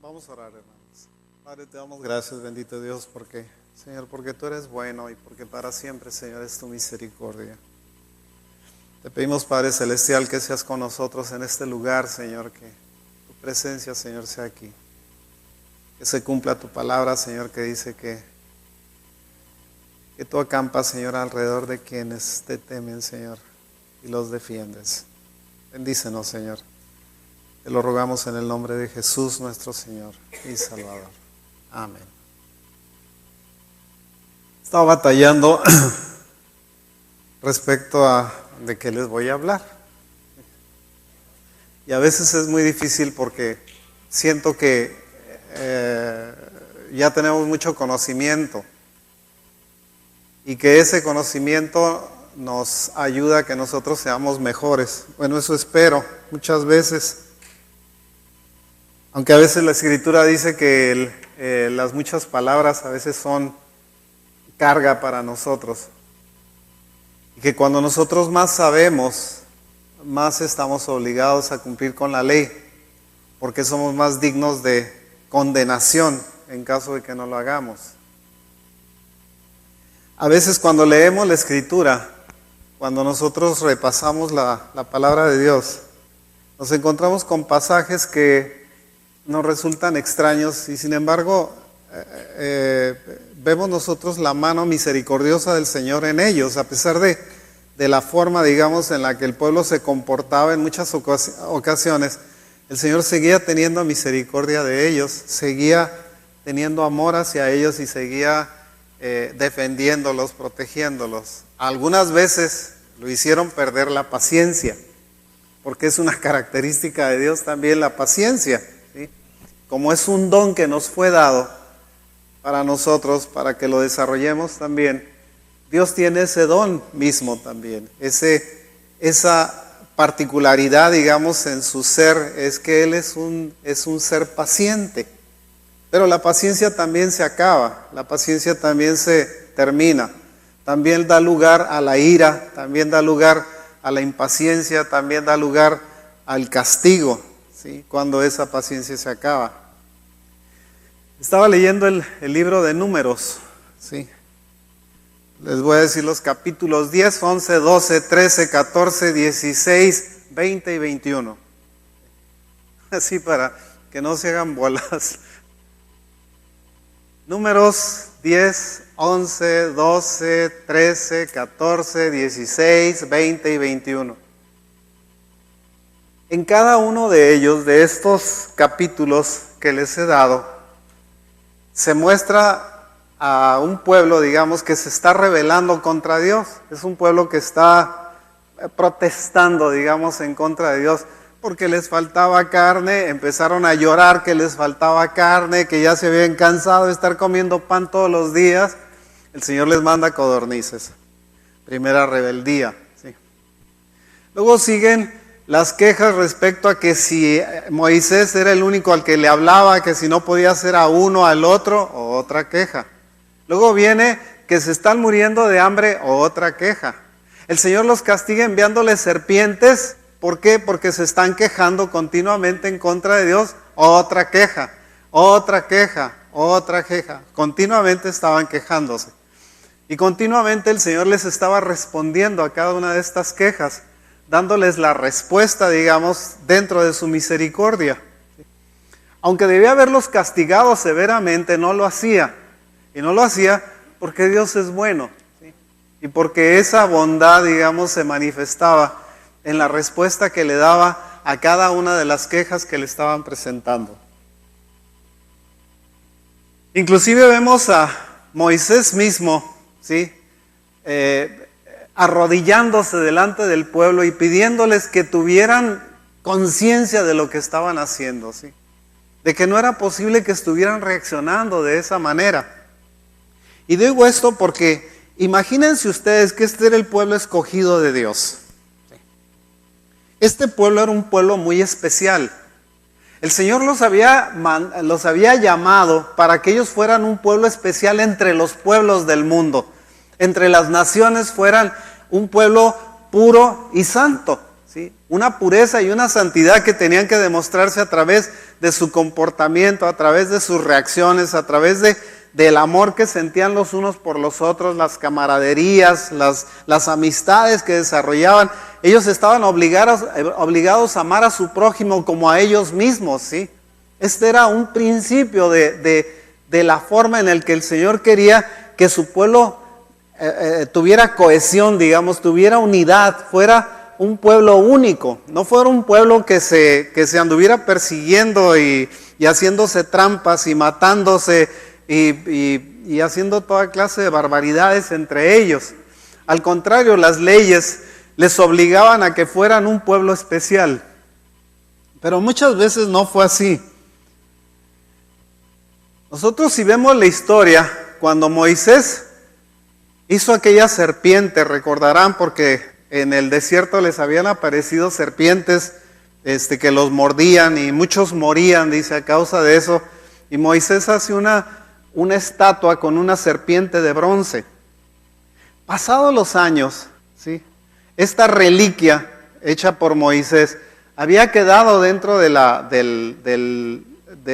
Vamos a orar, hermanos. Padre, te damos gracias, bendito Dios, Señor, porque tú eres bueno y porque para siempre, Señor, es tu misericordia. Te pedimos, Padre Celestial, que seas con nosotros en este lugar, Señor, que tu presencia, Señor, sea aquí. Que se cumpla tu palabra, Señor, que dice que tú acampas, Señor, alrededor de quienes te temen, Señor, y los defiendes. Bendícenos, Señor. Te lo rogamos en el nombre de Jesús, nuestro Señor y Salvador. Amén. Estaba batallando respecto a de qué les voy a hablar. Y a veces es muy difícil porque siento que ya tenemos mucho conocimiento y que ese conocimiento nos ayuda a que nosotros seamos mejores. Bueno, eso espero muchas veces. Aunque a veces la Escritura dice que las muchas palabras a veces son carga para nosotros. Y que cuando nosotros más sabemos, más estamos obligados a cumplir con la ley, porque somos más dignos de condenación en caso de que no lo hagamos. A veces cuando leemos la Escritura, cuando nosotros repasamos la palabra de Dios, nos encontramos con pasajes que nos resultan extraños y sin embargo vemos nosotros la mano misericordiosa del Señor en ellos, a pesar de la forma, digamos, en la que el pueblo se comportaba en muchas ocasiones. El Señor seguía teniendo misericordia de ellos, seguía teniendo amor hacia ellos y seguía defendiéndolos, protegiéndolos. Algunas veces lo hicieron perder la paciencia, porque es una característica de Dios también la paciencia. Como es un don que nos fue dado para nosotros, para que lo desarrollemos también, Dios tiene ese don mismo también. Esa particularidad, digamos, en su ser, es que Él es un ser paciente. Pero la paciencia también se acaba, la paciencia también se termina. También da lugar a la ira, también da lugar a la impaciencia, también da lugar al castigo, ¿sí? Cuando esa paciencia se acaba. Estaba leyendo el libro de Números, ¿sí? Les voy a decir los capítulos 10, 11, 12, 13, 14, 16, 20 y 21. Así para que no se hagan bolas. Números 10, 11, 12, 13, 14, 16, 20 y 21. En cada uno de ellos, de estos capítulos que les he dado, se muestra a un pueblo, digamos, que se está rebelando contra Dios. Es un pueblo que está protestando, digamos, en contra de Dios, porque les faltaba carne, empezaron a llorar que les faltaba carne, que ya se habían cansado de estar comiendo pan todos los días. El Señor les manda codornices. Primera rebeldía, ¿sí? Luego siguen las quejas respecto a que si Moisés era el único al que le hablaba, que si no podía hacer a uno, al otro, otra queja. Luego viene que se están muriendo de hambre, otra queja. El Señor los castiga enviándoles serpientes. ¿Por qué? Porque se están quejando continuamente en contra de Dios, otra queja, otra queja, otra queja. Continuamente estaban quejándose. Y continuamente el Señor les estaba respondiendo a cada una de estas quejas, dándoles la respuesta, digamos, dentro de su misericordia. Aunque debía haberlos castigado severamente, no lo hacía. Y no lo hacía porque Dios es bueno, ¿sí? Y porque esa bondad, digamos, se manifestaba en la respuesta que le daba a cada una de las quejas que le estaban presentando. Inclusive vemos a Moisés mismo, ¿sí? Arrodillándose delante del pueblo y pidiéndoles que tuvieran conciencia de lo que estaban haciendo, ¿sí? De que no era posible que estuvieran reaccionando de esa manera. Y digo esto porque imagínense ustedes que este era el pueblo escogido de Dios. Este pueblo era un pueblo muy especial. El Señor los había llamado para que ellos fueran un pueblo especial entre los pueblos del mundo. Entre las naciones fueran un pueblo puro y santo, ¿sí? Una pureza y una santidad que tenían que demostrarse a través de su comportamiento, a través de sus reacciones, a través del amor que sentían los unos por los otros, las camaraderías, las amistades que desarrollaban. Ellos estaban obligados a amar a su prójimo como a ellos mismos, ¿sí? Este era un principio de la forma en el que el Señor quería que su pueblo tuviera cohesión, digamos, tuviera unidad, fuera un pueblo único, no fuera un pueblo que se anduviera persiguiendo y haciéndose trampas y matándose y haciendo toda clase de barbaridades entre ellos. Al contrario, las leyes les obligaban a que fueran un pueblo especial. Pero muchas veces no fue así. Nosotros, si vemos la historia, cuando Moisés hizo aquella serpiente, recordarán, porque en el desierto les habían aparecido serpientes que los mordían y muchos morían, dice, a causa de eso. Y Moisés hace una estatua con una serpiente de bronce. Pasados los años, ¿sí?, esta reliquia hecha por Moisés había quedado dentro de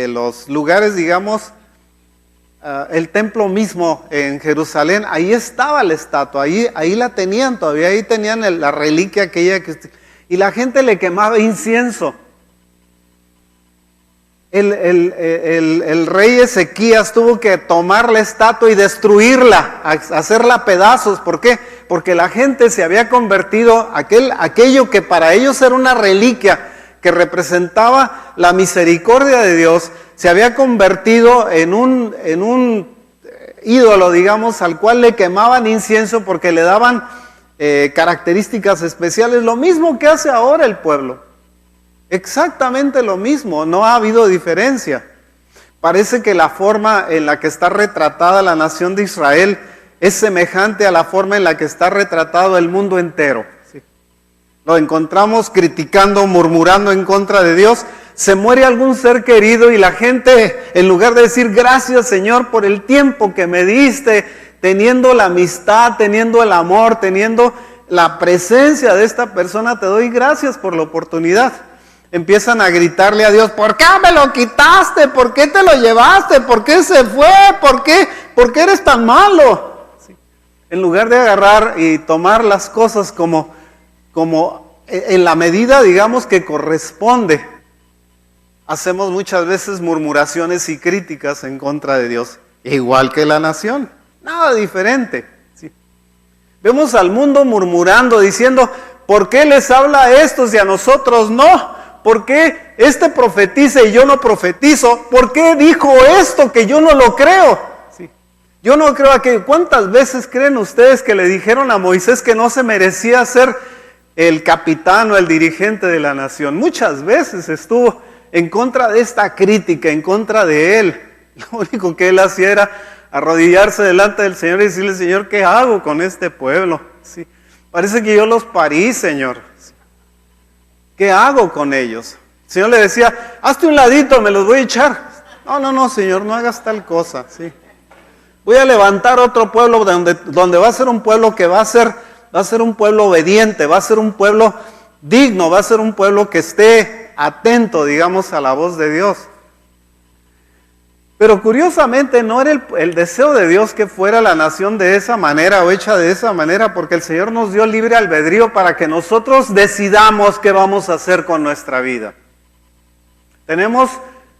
los lugares, digamos, el templo mismo en Jerusalén. Ahí estaba la estatua, ahí la tenían todavía, ahí tenían la reliquia aquella y la gente le quemaba incienso. El rey Ezequías tuvo que tomar la estatua y destruirla, hacerla pedazos. ¿Por qué? Porque la gente se había convertido, aquello que para ellos era una reliquia, que representaba la misericordia de Dios, se había convertido en un ídolo, digamos, al cual le quemaban incienso porque le daban características especiales. Lo mismo que hace ahora el pueblo. Exactamente lo mismo, no ha habido diferencia. Parece que la forma en la que está retratada la nación de Israel es semejante a la forma en la que está retratado el mundo entero. ¿Sí? Lo encontramos criticando, murmurando en contra de Dios. Se muere algún ser querido y la gente, en lugar de decir gracias, Señor, por el tiempo que me diste, teniendo la amistad, teniendo el amor, teniendo la presencia de esta persona, te doy gracias por la oportunidad. Empiezan a gritarle a Dios, ¿por qué me lo quitaste? ¿Por qué te lo llevaste? ¿Por qué se fue? ¿Por qué eres tan malo? Sí. En lugar de agarrar y tomar las cosas como en la medida, digamos, que corresponde, hacemos muchas veces murmuraciones y críticas en contra de Dios, igual que la nación, nada diferente. Sí. Vemos al mundo murmurando, diciendo, ¿por qué les habla a estos y a nosotros no? ¿Por qué este profetiza y yo no profetizo? ¿Por qué dijo esto que yo no lo creo? Sí. Yo no creo aquello. ¿Cuántas veces creen ustedes que le dijeron a Moisés que no se merecía ser el capitán o el dirigente de la nación? Muchas veces estuvo en contra de esta crítica, en contra de él. Lo único que él hacía era arrodillarse delante del Señor y decirle, Señor, ¿qué hago con este pueblo? Sí. Parece que yo los parí, Señor. ¿Qué hago con ellos? El Señor le decía, hazte un ladito, me los voy a echar. No, Señor, no hagas tal cosa. ¿Sí? Voy a levantar otro pueblo donde va a ser un pueblo que va a ser un pueblo obediente, va a ser un pueblo digno, va a ser un pueblo que esté atento, digamos, a la voz de Dios. Pero curiosamente no era el deseo de Dios que fuera la nación de esa manera o hecha de esa manera, porque el Señor nos dio libre albedrío para que nosotros decidamos qué vamos a hacer con nuestra vida. Tenemos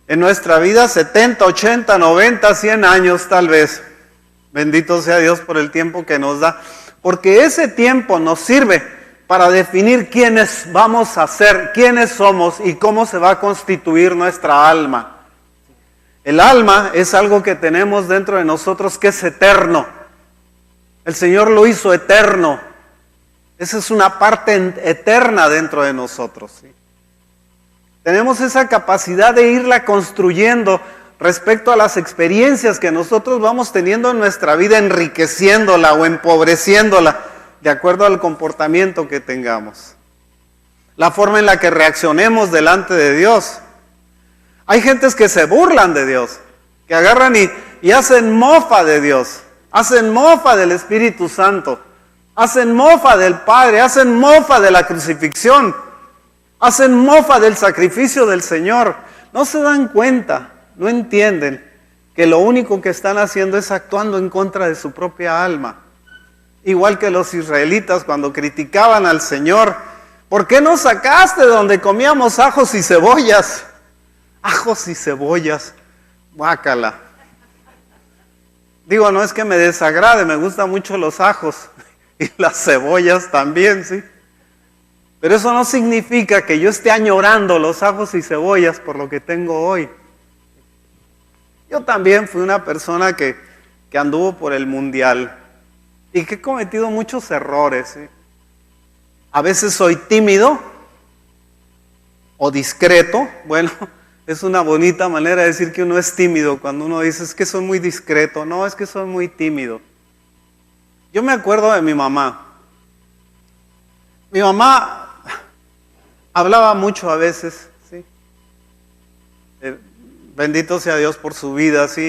en nuestra vida 70, 80, 90, 100 años tal vez. Bendito sea Dios por el tiempo que nos da, porque ese tiempo nos sirve para definir quiénes vamos a ser, quiénes somos y cómo se va a constituir nuestra alma. El alma es algo que tenemos dentro de nosotros que es eterno. El Señor lo hizo eterno. Esa es una parte eterna dentro de nosotros. ¿Sí? Tenemos esa capacidad de irla construyendo respecto a las experiencias que nosotros vamos teniendo en nuestra vida, enriqueciéndola o empobreciéndola de acuerdo al comportamiento que tengamos. La forma en la que reaccionemos delante de Dios. Hay gentes que se burlan de Dios, que agarran y hacen mofa de Dios, hacen mofa del Espíritu Santo, hacen mofa del Padre, hacen mofa de la crucifixión. Hacen mofa del sacrificio del Señor. No se dan cuenta, no entienden que lo único que están haciendo es actuando en contra de su propia alma. Igual que los israelitas cuando criticaban al Señor. ¿Por qué nos sacaste de donde comíamos ajos y cebollas? Ajos y cebollas, guácala. Digo, no es que me desagrade, me gustan mucho los ajos y las cebollas también, ¿sí? Pero eso no significa que yo esté añorando los ajos y cebollas por lo que tengo hoy. Yo también fui una persona que anduvo por el mundial y que he cometido muchos errores, ¿sí? A veces soy tímido o discreto. Bueno, es una bonita manera de decir que uno es tímido cuando uno dice es que soy muy discreto. No, es que soy muy tímido. Yo me acuerdo de mi mamá. Mi mamá hablaba mucho a veces, ¿sí? Bendito sea Dios por su vida, sí,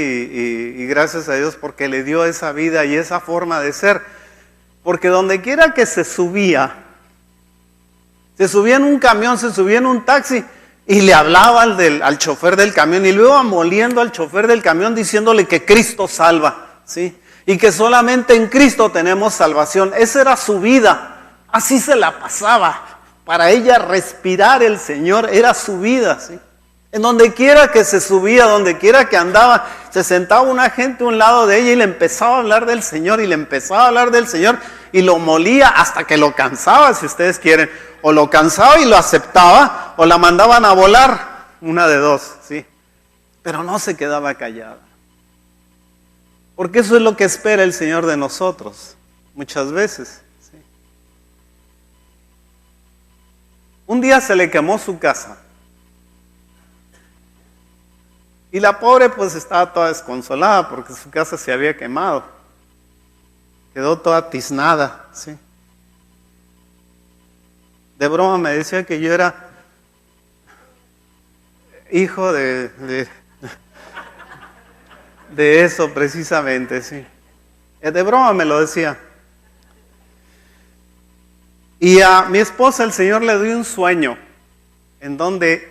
y gracias a Dios porque le dio esa vida y esa forma de ser. Porque donde quiera que se subía en un camión, se subía en un taxi y le hablaba al chofer del camión y lo iba moliendo al chofer del camión diciéndole que Cristo salva, ¿sí? Y que solamente en Cristo tenemos salvación. Esa era su vida, así se la pasaba. Para ella respirar el Señor era su vida, ¿sí? En donde quiera que se subía, donde quiera que andaba, se sentaba una gente a un lado de ella y le empezaba a hablar del Señor, y le empezaba a hablar del Señor, y lo molía hasta que lo cansaba, si ustedes quieren. O lo cansaba y lo aceptaba, o la mandaban a volar, una de dos, ¿sí? Pero no se quedaba callada. Porque eso es lo que espera el Señor de nosotros, muchas veces, ¿sí? Un día se le quemó su casa. Y la pobre pues estaba toda desconsolada porque su casa se había quemado. Quedó toda tiznada, ¿sí? De broma me decía que yo era hijo de eso precisamente, ¿sí? De broma me lo decía. Y a mi esposa el Señor le dio un sueño en donde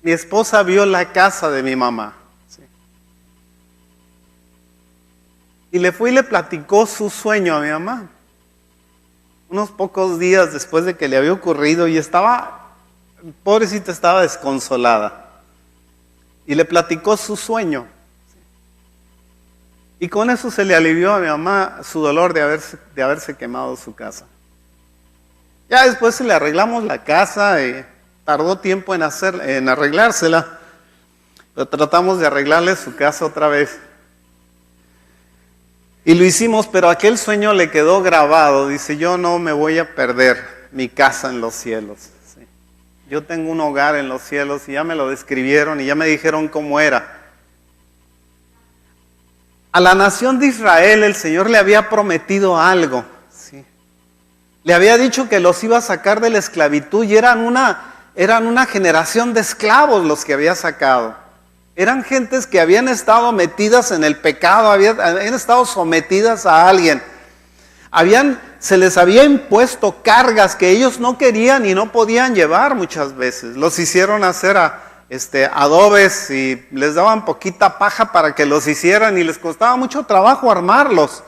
mi esposa vio la casa de mi mamá, ¿sí? Y le fue y le platicó su sueño a mi mamá. Unos pocos días después de que le había ocurrido y estaba, pobrecita, estaba desconsolada. Y le platicó su sueño. Y con eso se le alivió a mi mamá su dolor de haberse quemado su casa. Ya después le arreglamos la casa y tardó tiempo en arreglársela, pero tratamos de arreglarle su casa otra vez. Y lo hicimos, pero aquel sueño le quedó grabado. Dice, yo no me voy a perder mi casa en los cielos, ¿sí? Yo tengo un hogar en los cielos y ya me lo describieron y ya me dijeron cómo era. A la nación de Israel el Señor le había prometido algo, ¿sí? Le había dicho que los iba a sacar de la esclavitud y eran una generación de esclavos los que había sacado. Eran gentes que habían estado metidas en el pecado, habían estado sometidas a alguien. Se les había impuesto cargas que ellos no querían y no podían llevar muchas veces. Los hicieron hacer adobes y les daban poquita paja para que los hicieran y les costaba mucho trabajo armarlos,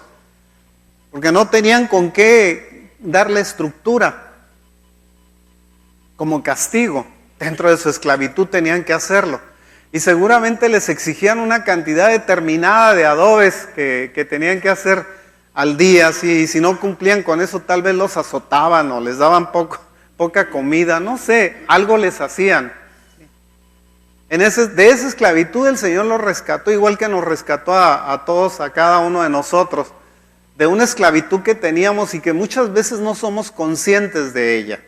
porque no tenían con qué darle estructura. Como castigo, dentro de su esclavitud tenían que hacerlo. Y seguramente les exigían una cantidad determinada de adobes que tenían que hacer al día, ¿sí? Y si no cumplían con eso, tal vez los azotaban o les daban poca comida, no sé, algo les hacían. De esa esclavitud el Señor los rescató, igual que nos rescató a todos, a cada uno de nosotros, de una esclavitud que teníamos y que muchas veces no somos conscientes de ella.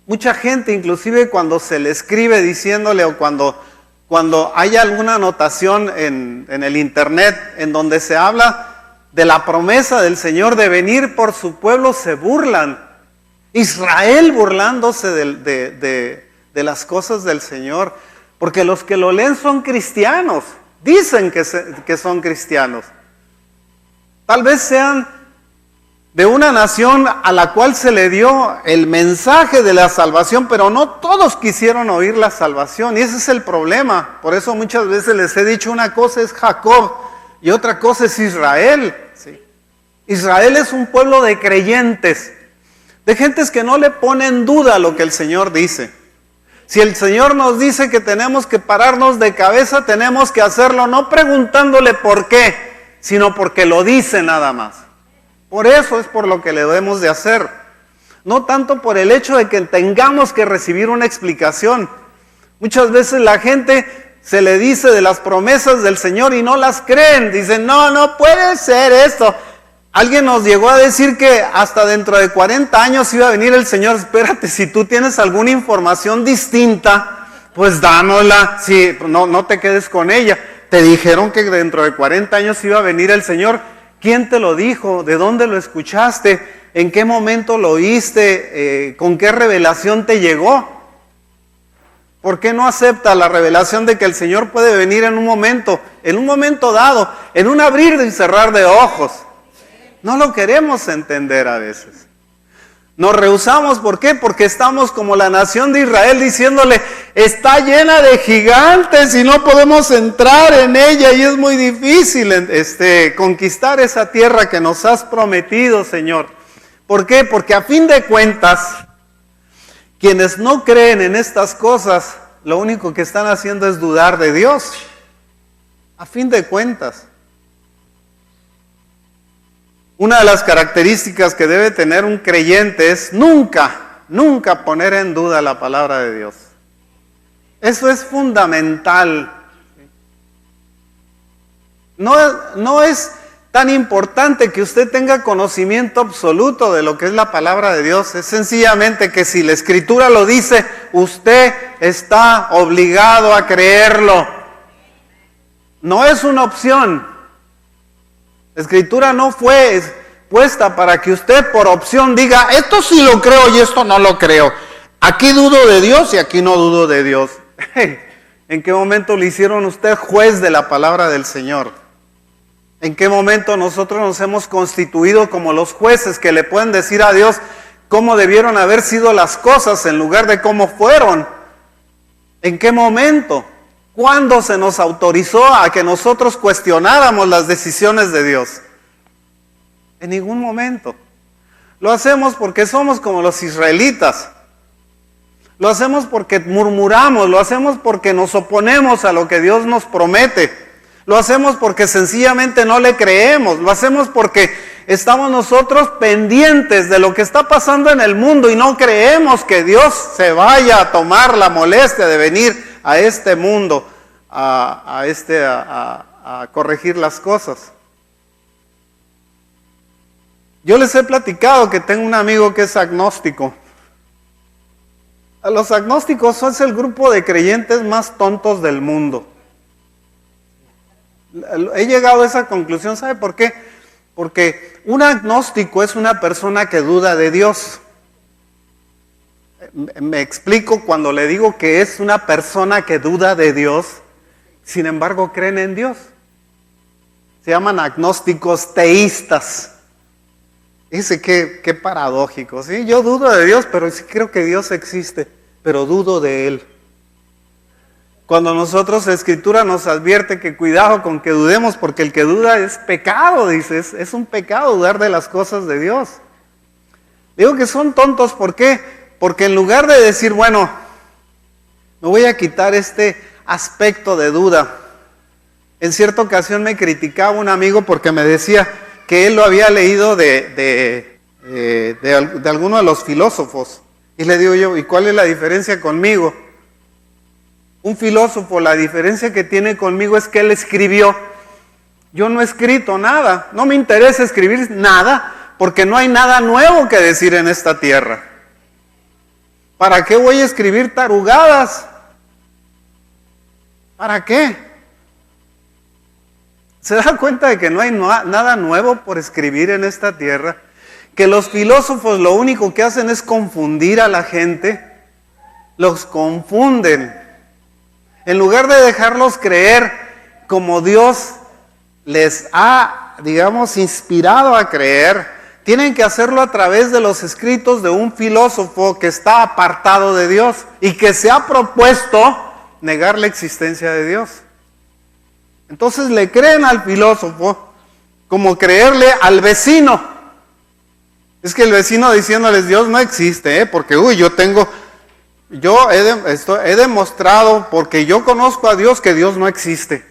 Mucha gente, inclusive cuando se le escribe diciéndole o cuando hay alguna anotación en el internet en donde se habla de la promesa del Señor de venir por su pueblo, se burlan. Israel burlándose de las cosas del Señor, porque los que lo leen son cristianos, dicen que son cristianos. Tal vez sean de una nación a la cual se le dio el mensaje de la salvación, pero no todos quisieron oír la salvación, y ese es el problema. Por eso muchas veces les he dicho, una cosa es Jacob y otra cosa es Israel. ¿Sí? Israel es un pueblo de creyentes, de gentes que no le ponen duda lo que el Señor dice. Si el Señor nos dice que tenemos que pararnos de cabeza, tenemos que hacerlo no preguntándole por qué, sino porque lo dice nada más. Por eso es por lo que le debemos de hacer. No tanto por el hecho de que tengamos que recibir una explicación. Muchas veces la gente se le dice de las promesas del Señor y no las creen. Dicen, no puede ser esto. Alguien nos llegó a decir que hasta dentro de 40 años iba a venir el Señor. Espérate, si tú tienes alguna información distinta, pues dánosla. Sí, no te quedes con ella. Te dijeron que dentro de 40 años iba a venir el Señor. ¿Quién te lo dijo? ¿De dónde lo escuchaste? ¿En qué momento lo oíste? ¿Con qué revelación te llegó? ¿Por qué no acepta la revelación de que el Señor puede venir en un momento dado, en un abrir y cerrar de ojos? No lo queremos entender a veces. Nos rehusamos, ¿por qué? Porque estamos como la nación de Israel diciéndole, está llena de gigantes y no podemos entrar en ella y es muy difícil conquistar esa tierra que nos has prometido, Señor. ¿Por qué? Porque a fin de cuentas, quienes no creen en estas cosas, lo único que están haciendo es dudar de Dios. A fin de cuentas. Una de las características que debe tener un creyente es nunca poner en duda la palabra de Dios. Eso es fundamental. No es tan importante que usted tenga conocimiento absoluto de lo que es la palabra de Dios. Es sencillamente que si la Escritura lo dice, usted está obligado a creerlo. No es una opción. La Escritura no fue puesta para que usted por opción diga, esto sí lo creo y esto no lo creo. Aquí dudo de Dios y aquí no dudo de Dios. ¿En qué momento le hicieron usted juez de la palabra del Señor? ¿En qué momento nosotros nos hemos constituido como los jueces que le pueden decir a Dios cómo debieron haber sido las cosas en lugar de cómo fueron? ¿En qué momento? ¿Cuándo se nos autorizó a que nosotros cuestionáramos las decisiones de Dios? En ningún momento. Lo hacemos porque somos como los israelitas. Lo hacemos porque murmuramos, lo hacemos porque nos oponemos a lo que Dios nos promete. Lo hacemos porque sencillamente no le creemos. Lo hacemos porque estamos nosotros pendientes de lo que está pasando en el mundo y no creemos que Dios se vaya a tomar la molestia de venir a este mundo, a corregir las cosas. Yo les he platicado que tengo un amigo que es agnóstico. Los agnósticos son el grupo de creyentes más tontos del mundo. He llegado a esa conclusión, ¿sabe por qué? Porque un agnóstico es una persona que duda de Dios. Me explico cuando le digo que es una persona que duda de Dios, sin embargo creen en Dios. Se llaman agnósticos teístas. Dice qué paradójico, ¿sí? Yo dudo de Dios, pero sí creo que Dios existe, pero dudo de Él. Cuando nosotros la Escritura nos advierte que cuidado con que dudemos, porque el que duda es pecado, dice, es un pecado dudar de las cosas de Dios. Digo que son tontos, ¿por qué? Porque en lugar de decir, bueno, me voy a quitar este aspecto de duda. En cierta ocasión me criticaba un amigo porque me decía que él lo había leído de alguno de los filósofos. Y le digo yo, ¿y cuál es la diferencia conmigo? Un filósofo, la diferencia que tiene conmigo es que él escribió. Yo no he escrito nada, no me interesa escribir nada, porque no hay nada nuevo que decir en esta tierra. ¿Para qué voy a escribir tarugadas? ¿Para qué? ¿Se da cuenta de que no hay nada nuevo por escribir en esta tierra? Que los filósofos lo único que hacen es confundir a la gente. Los confunden. En lugar de dejarlos creer como Dios les ha, digamos, inspirado a creer, tienen que hacerlo a través de los escritos de un filósofo que está apartado de Dios y que se ha propuesto negar la existencia de Dios. Entonces le creen al filósofo como creerle al vecino. Es que el vecino diciéndoles Dios no existe, porque yo he demostrado porque yo conozco a Dios que Dios no existe.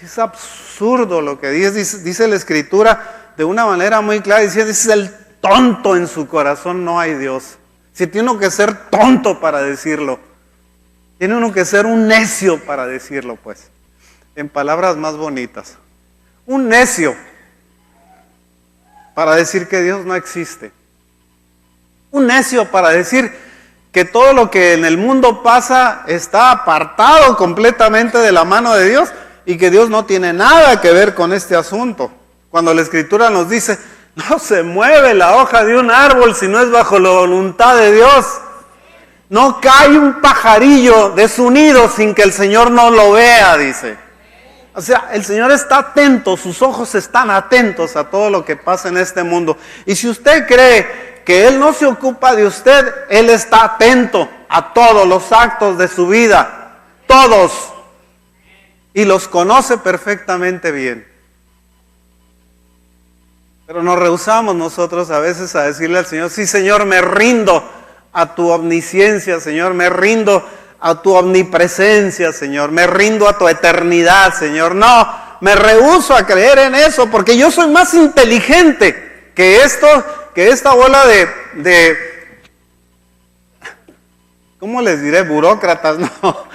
Es absurdo lo que dice la Escritura de una manera muy clara, dice es el tonto en su corazón, no hay Dios. Si tiene uno que ser tonto para decirlo, tiene uno que ser un necio para decirlo, pues, en palabras más bonitas. Un necio para decir que Dios no existe. Un necio para decir que todo lo que en el mundo pasa está apartado completamente de la mano de Dios y que Dios no tiene nada que ver con este asunto. Cuando la Escritura nos dice, no se mueve la hoja de un árbol si no es bajo la voluntad de Dios. No cae un pajarillo de su nido sin que el Señor no lo vea, dice. O sea, el Señor está atento, sus ojos están atentos a todo lo que pasa en este mundo. Y si usted cree que Él no se ocupa de usted, Él está atento a todos los actos de su vida, todos, y los conoce perfectamente bien. Pero nos rehusamos nosotros a veces a decirle al Señor, sí Señor, me rindo a tu omnisciencia, Señor, me rindo a tu omnipresencia, Señor, me rindo a tu eternidad, Señor. No, me rehúso a creer en eso porque yo soy más inteligente que esta bola de ¿cómo les diré? Burócratas, no.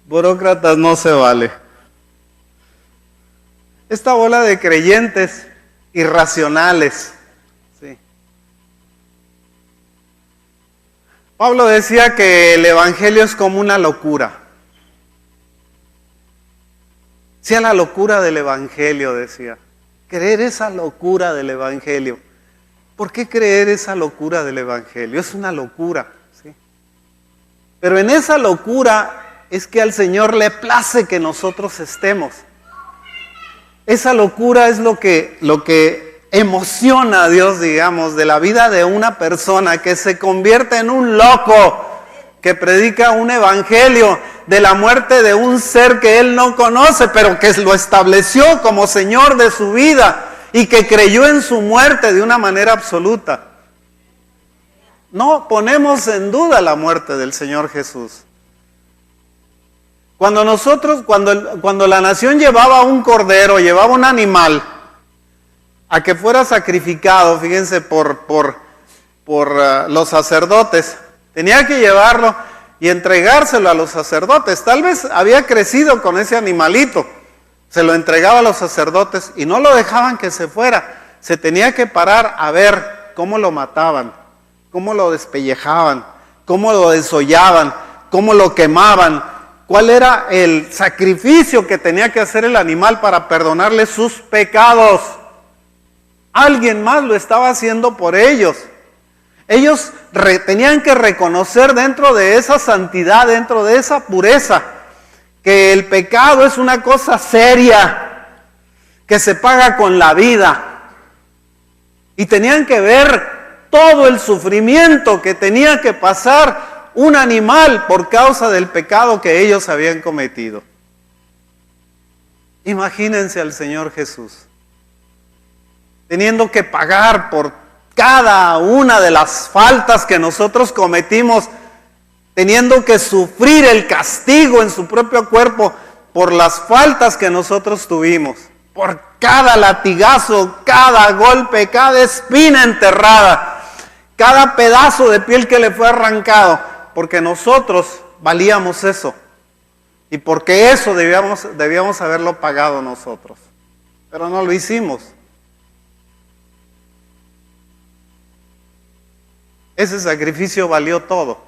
Burócratas no se vale. Esta bola de creyentes irracionales. Sí. Pablo decía que el evangelio es como una locura. Sea la locura del evangelio, decía. Creer esa locura del evangelio. ¿Por qué creer esa locura del evangelio? Es una locura, ¿sí? Pero en esa locura es que al Señor le place que nosotros estemos. Esa locura es lo que emociona a Dios, digamos, de la vida de una persona que se convierte en un loco, que predica un evangelio de la muerte de un ser que él no conoce, pero que lo estableció como Señor de su vida y que creyó en su muerte de una manera absoluta. No ponemos en duda la muerte del Señor Jesús. Cuando la nación llevaba un cordero, llevaba un animal a que fuera sacrificado, fíjense, por los sacerdotes, tenía que llevarlo y entregárselo a los sacerdotes. Tal vez había crecido con ese animalito, se lo entregaba a los sacerdotes y no lo dejaban que se fuera. Se tenía que parar a ver cómo lo mataban, cómo lo despellejaban, cómo lo desollaban, cómo lo quemaban. ¿Cuál era el sacrificio que tenía que hacer el animal para perdonarle sus pecados? Alguien más lo estaba haciendo por ellos. Ellos tenían que reconocer dentro de esa santidad, dentro de esa pureza, que el pecado es una cosa seria, que se paga con la vida. Y tenían que ver todo el sufrimiento que tenía que pasar un animal por causa del pecado que ellos habían cometido. Imagínense al Señor Jesús teniendo que pagar por cada una de las faltas que nosotros cometimos, teniendo que sufrir el castigo en su propio cuerpo por las faltas que nosotros tuvimos, por cada latigazo, cada golpe, cada espina enterrada, cada pedazo de piel que le fue arrancado, porque nosotros valíamos eso y porque eso debíamos haberlo pagado nosotros, pero no lo hicimos. Ese sacrificio valió todo.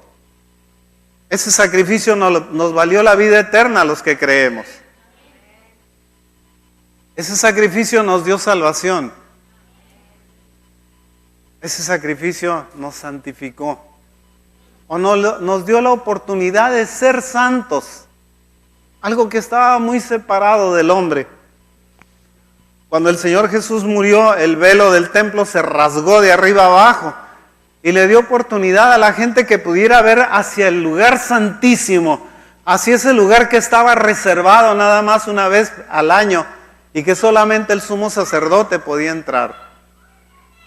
Ese sacrificio nos valió la vida eterna a los que creemos. Ese sacrificio nos dio salvación. Ese sacrificio nos santificó. O nos dio la oportunidad de ser santos. Algo que estaba muy separado del hombre. Cuando el Señor Jesús murió, el velo del templo se rasgó de arriba abajo y le dio oportunidad a la gente que pudiera ver hacia el lugar santísimo, hacia ese lugar que estaba reservado nada más una vez al año y que solamente el sumo sacerdote podía entrar.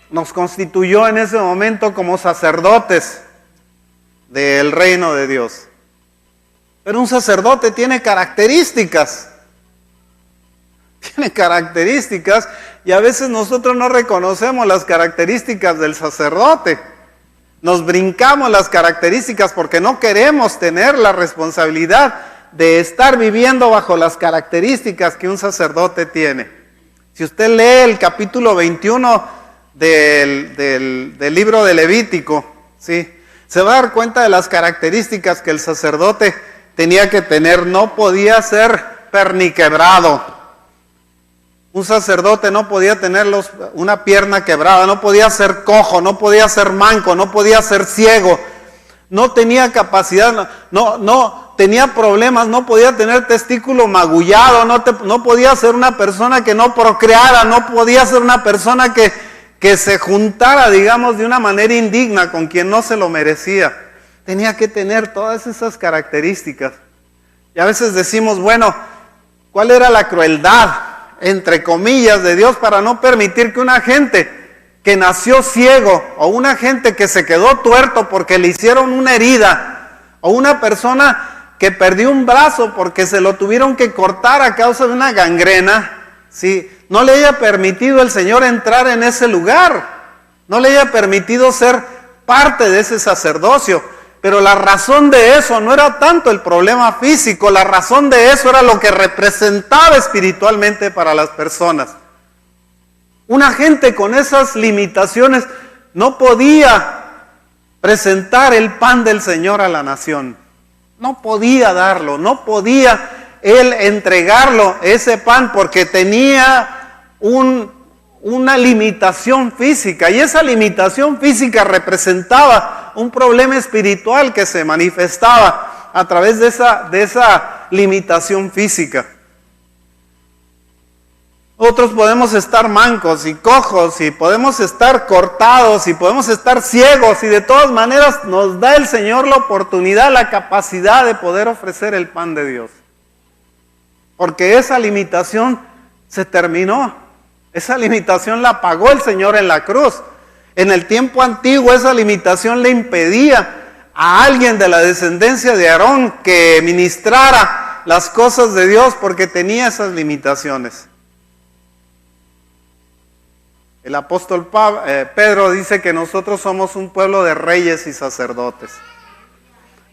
Nos constituyó en ese momento como sacerdotes del reino de Dios. Pero un sacerdote tiene características. Tiene características y a veces nosotros no reconocemos las características del sacerdote. Nos brincamos las características porque no queremos tener la responsabilidad de estar viviendo bajo las características que un sacerdote tiene. Si usted lee el capítulo 21 del libro de Levítico, ¿sí?, se va a dar cuenta de las características que el sacerdote tenía que tener. No podía ser perniquebrado. Un sacerdote no podía tener una pierna quebrada, no podía ser cojo, no podía ser manco, no podía ser ciego, no tenía capacidad, no tenía problemas, no podía tener testículo magullado, no podía ser una persona que no procreara, no podía ser una persona que se juntara, digamos, de una manera indigna con quien no se lo merecía. Tenía que tener todas esas características. Y a veces decimos, bueno, ¿cuál era la crueldad, entre comillas, de Dios para no permitir que una gente que nació ciego o una gente que se quedó tuerto porque le hicieron una herida o una persona que perdió un brazo porque se lo tuvieron que cortar a causa de una gangrena, ¿sí?, no le haya permitido el Señor entrar en ese lugar, no le haya permitido ser parte de ese sacerdocio? Pero la razón de eso no era tanto el problema físico, la razón de eso era lo que representaba espiritualmente para las personas. Una gente con esas limitaciones no podía presentar el pan del Señor a la nación. No podía darlo, no podía él entregarlo, ese pan, porque tenía una limitación física, y esa limitación física representaba un problema espiritual que se manifestaba a través de esa limitación física. Otros podemos estar mancos y cojos, y podemos estar cortados, y podemos estar ciegos, y de todas maneras nos da el Señor la oportunidad, la capacidad de poder ofrecer el pan de Dios. Porque esa limitación se terminó. Esa limitación la pagó el Señor en la cruz. En el tiempo antiguo esa limitación le impedía a alguien de la descendencia de Aarón que ministrara las cosas de Dios porque tenía esas limitaciones. El apóstol Pedro dice que nosotros somos un pueblo de reyes y sacerdotes.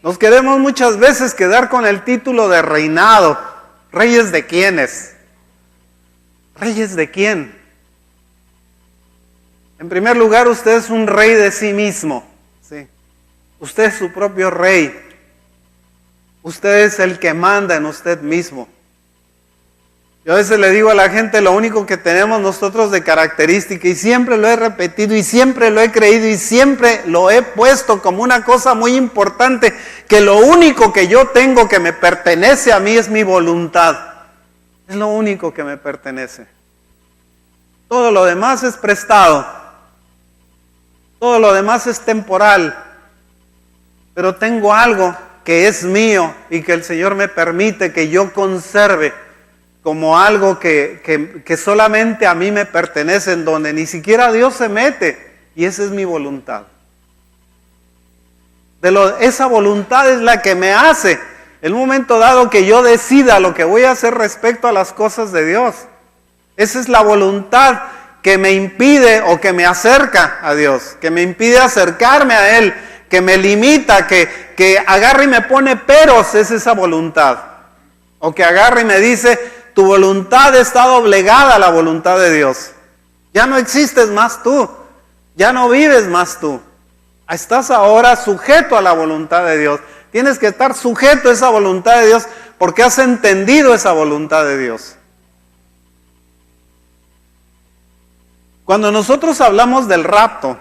Nos queremos muchas veces quedar con el título de reinado. ¿Reyes de quiénes? ¿Reyes de quién? En primer lugar, usted es un rey de sí mismo, ¿sí? Usted es su propio rey. Usted es el que manda en usted mismo. Yo a veces le digo a la gente, lo único que tenemos nosotros de característica, y siempre lo he repetido, y siempre lo he creído, y siempre lo he puesto como una cosa muy importante, que lo único que yo tengo que me pertenece a mí es mi voluntad. Es lo único que me pertenece. Todo lo demás es prestado. Todo lo demás es temporal. Pero tengo algo que es mío y que el Señor me permite que yo conserve como algo que solamente a mí me pertenece, en donde ni siquiera Dios se mete, y esa es mi voluntad. Esa voluntad es la que me hace, el momento dado que yo decida lo que voy a hacer respecto a las cosas de Dios. Esa es la voluntad que me impide o que me acerca a Dios, que me impide acercarme a Él, que me limita, que agarra y me pone peros, es esa voluntad. O que agarra y me dice, tu voluntad está doblegada a la voluntad de Dios. Ya no existes más tú, ya no vives más tú. Estás ahora sujeto a la voluntad de Dios. Tienes que estar sujeto a esa voluntad de Dios porque has entendido esa voluntad de Dios. Cuando nosotros hablamos del rapto,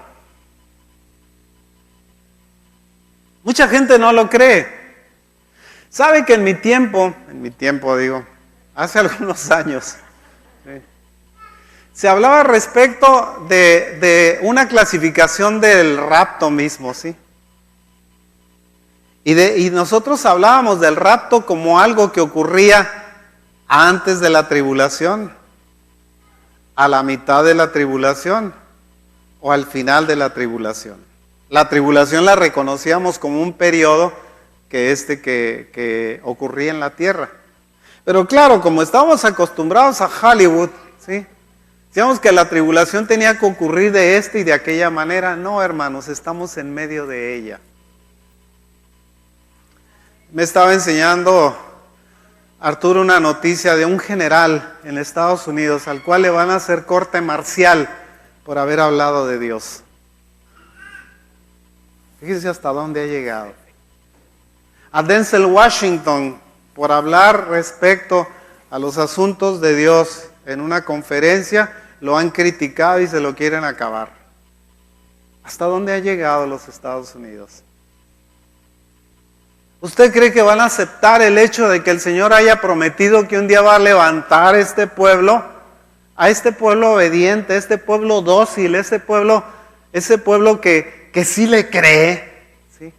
mucha gente no lo cree. ¿Sabe que en mi tiempo digo, hace algunos años, ¿sí?, Se hablaba respecto de una clasificación del rapto mismo, ¿sí? Y nosotros hablábamos del rapto como algo que ocurría antes de la tribulación, a la mitad de la tribulación o al final de la tribulación. La tribulación la reconocíamos como un periodo que ocurría en la tierra. Pero claro, como estábamos acostumbrados a Hollywood, ¿sí? Decíamos que la tribulación tenía que ocurrir de esta y de aquella manera. No, hermanos, estamos en medio de ella. Me estaba enseñando Arturo una noticia de un general en Estados Unidos al cual le van a hacer corte marcial por haber hablado de Dios. Fíjese hasta dónde ha llegado. A Denzel Washington por hablar respecto a los asuntos de Dios en una conferencia lo han criticado y se lo quieren acabar. ¿Hasta dónde ha llegado los Estados Unidos? ¿Usted cree que van a aceptar el hecho de que el Señor haya prometido que un día va a levantar este pueblo, a este pueblo obediente, a este pueblo dócil, ese pueblo que sí le cree? ¿Sí?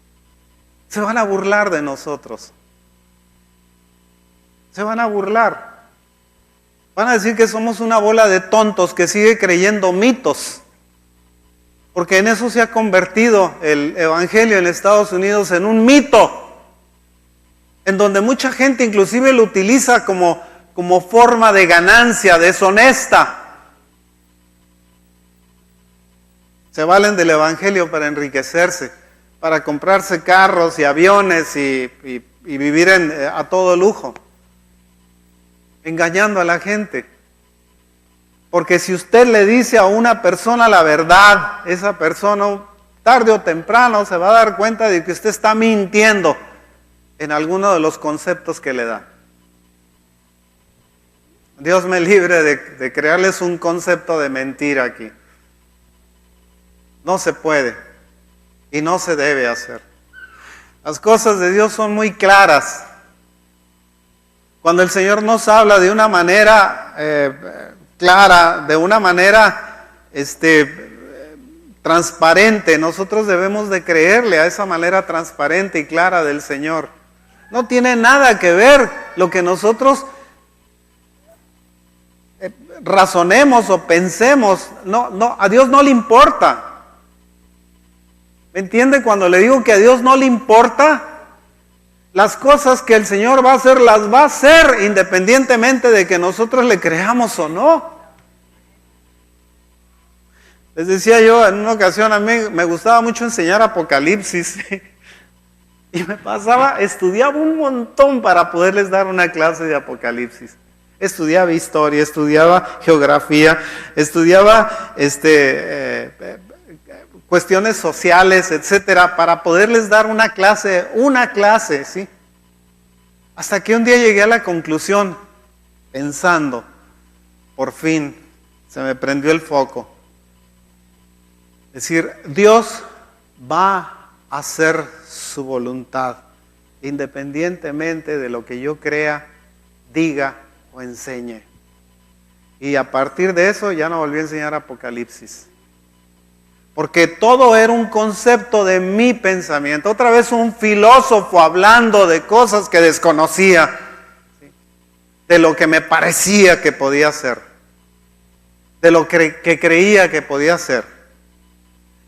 Se van a burlar de nosotros. Se van a burlar. Van a decir que somos una bola de tontos que sigue creyendo mitos. Porque en eso se ha convertido el evangelio en Estados Unidos en un mito. En donde mucha gente inclusive lo utiliza como forma de ganancia deshonesta. Se valen del evangelio para enriquecerse, para comprarse carros y aviones y vivir a todo lujo, engañando a la gente. Porque si usted le dice a una persona la verdad, esa persona tarde o temprano se va a dar cuenta de que usted está mintiendo en alguno de los conceptos que le da. Dios me libre de crearles un concepto de mentira aquí. No se puede y no se debe hacer. Las cosas de Dios son muy claras. Cuando el Señor nos habla de una manera clara, de una manera transparente, nosotros debemos de creerle a esa manera transparente y clara del Señor. No tiene nada que ver lo que nosotros razonemos o pensemos. No, a Dios no le importa. ¿Me entiende? Cuando le digo que a Dios no le importa, las cosas que el Señor va a hacer, las va a hacer independientemente de que nosotros le creamos o no. Les decía yo en una ocasión, a mí me gustaba mucho enseñar Apocalipsis. Y estudiaba un montón para poderles dar una clase de Apocalipsis. Estudiaba historia, estudiaba geografía, estudiaba cuestiones sociales, etcétera, para poderles dar una clase, ¿sí? Hasta que un día llegué a la conclusión, pensando, por fin, se me prendió el foco. Es decir, Dios va a hacer su voluntad, independientemente de lo que yo crea, diga o enseñe. Y a partir de eso ya no volví a enseñar Apocalipsis. Porque todo era un concepto de mi pensamiento. Otra vez un filósofo hablando de cosas que desconocía, ¿sí? De lo que me parecía que podía ser, de lo que creía que podía ser.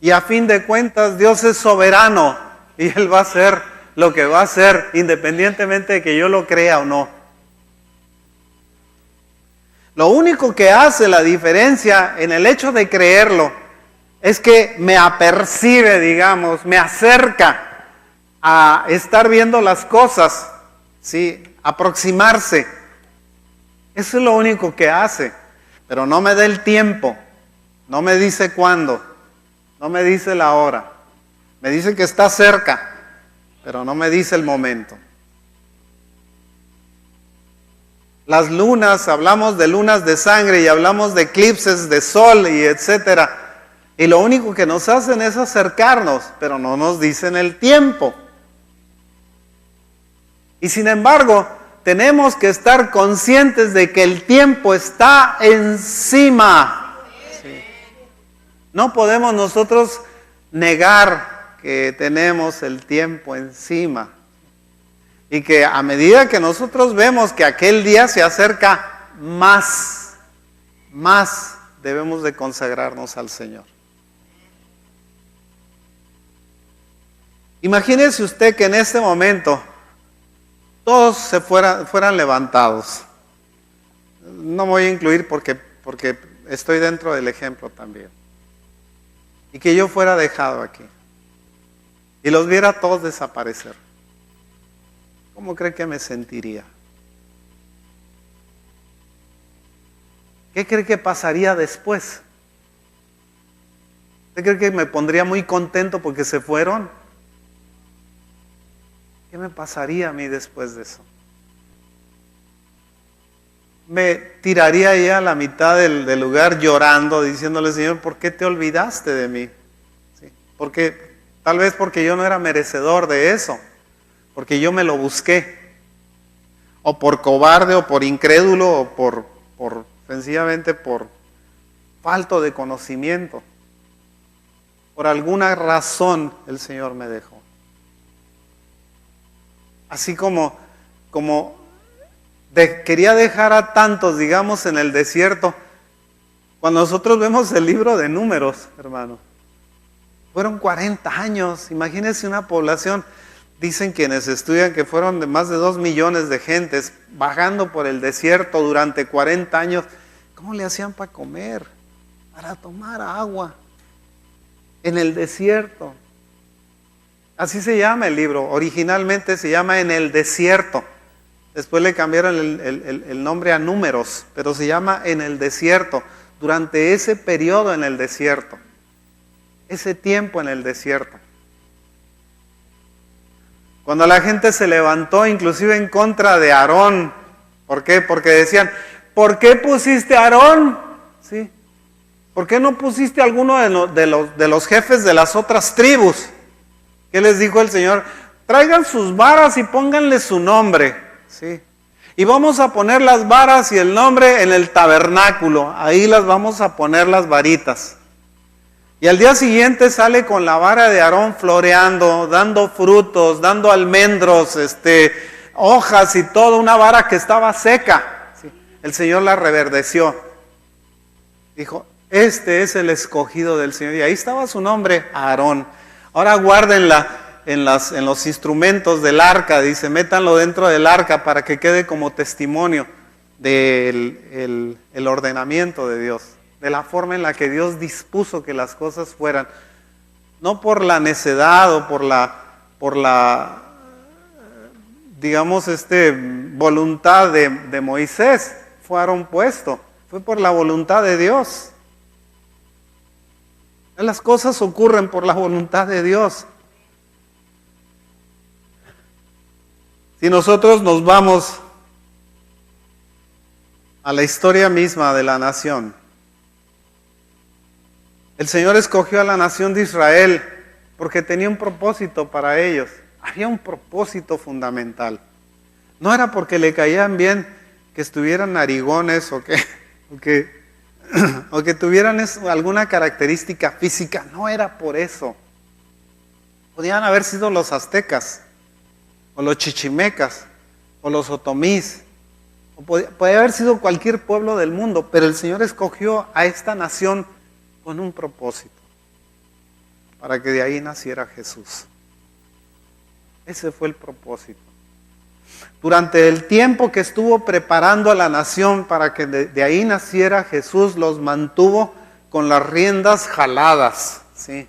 Y a fin de cuentas Dios es soberano y Él va a hacer lo que va a hacer independientemente de que yo lo crea o no. Lo único que hace la diferencia en el hecho de creerlo es que me apercibe, digamos, me acerca a estar viendo las cosas, ¿sí? Aproximarse. Eso es lo único que hace, pero no me da el tiempo, no me dice cuándo, no me dice la hora. Me dice que está cerca, pero no me dice el momento. Las lunas, hablamos de lunas de sangre y hablamos de eclipses de sol y etcétera. Y lo único que nos hacen es acercarnos, pero no nos dicen el tiempo. Y sin embargo, tenemos que estar conscientes de que el tiempo está encima. No podemos nosotros negar que tenemos el tiempo encima. Y que a medida que nosotros vemos que aquel día se acerca, más debemos de consagrarnos al Señor. Imagínese usted que en este momento todos fueran levantados. No me voy a incluir porque estoy dentro del ejemplo también. Y que yo fuera dejado aquí. Y los viera todos desaparecer. ¿Cómo cree que me sentiría? ¿Qué cree que pasaría después? ¿Usted cree que me pondría muy contento porque se fueron? ¿Qué me pasaría a mí después de eso? Me tiraría ahí a la mitad del lugar llorando, diciéndole, Señor, ¿por qué te olvidaste de mí? ¿Sí? Tal vez porque yo no era merecedor de eso, porque yo me lo busqué, o por cobarde, o por incrédulo, o sencillamente por falto de conocimiento. Por alguna razón el Señor me dejó. Así como quería dejar a tantos, digamos, en el desierto. Cuando nosotros vemos el libro de Números, hermano, fueron 40 años. Imagínense una población, dicen quienes estudian que fueron de más de 2 millones de gentes vagando por el desierto durante 40 años. ¿Cómo le hacían para comer? Para tomar agua en el desierto. Así se llama el libro, originalmente se llama En el desierto. Después le cambiaron el nombre a Números, pero se llama En el desierto, durante ese periodo en el desierto, ese tiempo en el desierto. Cuando la gente se levantó inclusive en contra de Aarón, ¿por qué? Porque decían, ¿por qué pusiste a Aarón? ¿Sí? ¿Por qué no pusiste a alguno de los jefes de las otras tribus? ¿Qué les dijo el Señor? Traigan sus varas y pónganle su nombre. ¿Sí? Y vamos a poner las varas y el nombre en el tabernáculo. Ahí las vamos a poner las varitas. Y al día siguiente sale con la vara de Aarón floreando, dando frutos, dando almendros, hojas y todo, una vara que estaba seca. ¿Sí? El Señor la reverdeció. Dijo, este es el escogido del Señor. Y ahí estaba su nombre, Aarón. Ahora guárdenla en los instrumentos del arca, dice, métanlo dentro del arca para que quede como testimonio del el ordenamiento de Dios, de la forma en la que Dios dispuso que las cosas fueran, no por la necedad o por la digamos, voluntad de Moisés, fueron puestos, fue por la voluntad de Dios. Las cosas ocurren por la voluntad de Dios. Si nosotros nos vamos a la historia misma de la nación, el Señor escogió a la nación de Israel porque tenía un propósito para ellos. Había un propósito fundamental. No era porque le caían bien que estuvieran narigones o que tuvieran alguna característica física. No era por eso. Podían haber sido los aztecas, o los chichimecas, o los otomís, o podía haber sido cualquier pueblo del mundo, pero el Señor escogió a esta nación con un propósito, para que de ahí naciera Jesús. Ese fue el propósito. Durante el tiempo que estuvo preparando a la nación para que de ahí naciera Jesús, los mantuvo con las riendas jaladas, ¿sí?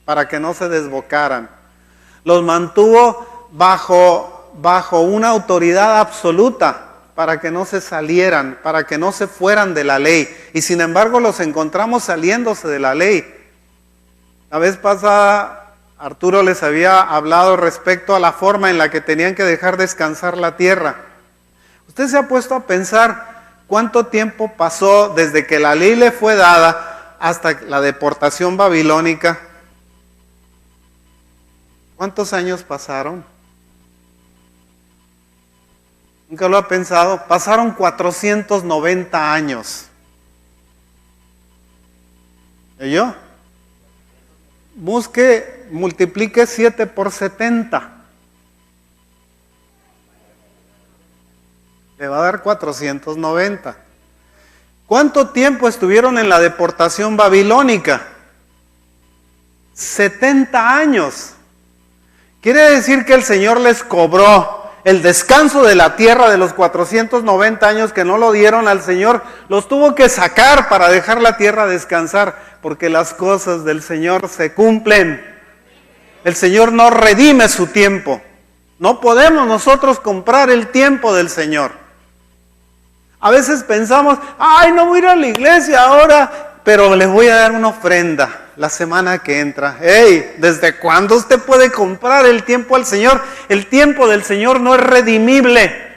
Para que no se desbocaran. Los mantuvo bajo una autoridad absoluta para que no se salieran, para que no se fueran de la ley. Y sin embargo los encontramos saliéndose de la ley. La vez pasada Arturo les había hablado respecto a la forma en la que tenían que dejar descansar la tierra. ¿Usted se ha puesto a pensar cuánto tiempo pasó desde que la ley le fue dada hasta la deportación babilónica? ¿Cuántos años pasaron? ¿Nunca lo ha pensado? Pasaron 490 años. ¿Y yo? busque, multiplique 7 por 70. Le va a dar 490. ¿Cuánto tiempo estuvieron en la deportación babilónica? 70 años. Quiere decir que el Señor les cobró el descanso de la tierra de los 490 años que no lo dieron al Señor. Los tuvo que sacar para dejar la tierra descansar, porque las cosas del Señor se cumplen. El Señor no redime su tiempo. No podemos nosotros comprar el tiempo del Señor. A veces pensamos, ay, no voy a ir a la iglesia ahora, pero les voy a dar una ofrenda la semana que entra. Hey, ¿desde cuándo usted puede comprar el tiempo al Señor? El tiempo del Señor no es redimible.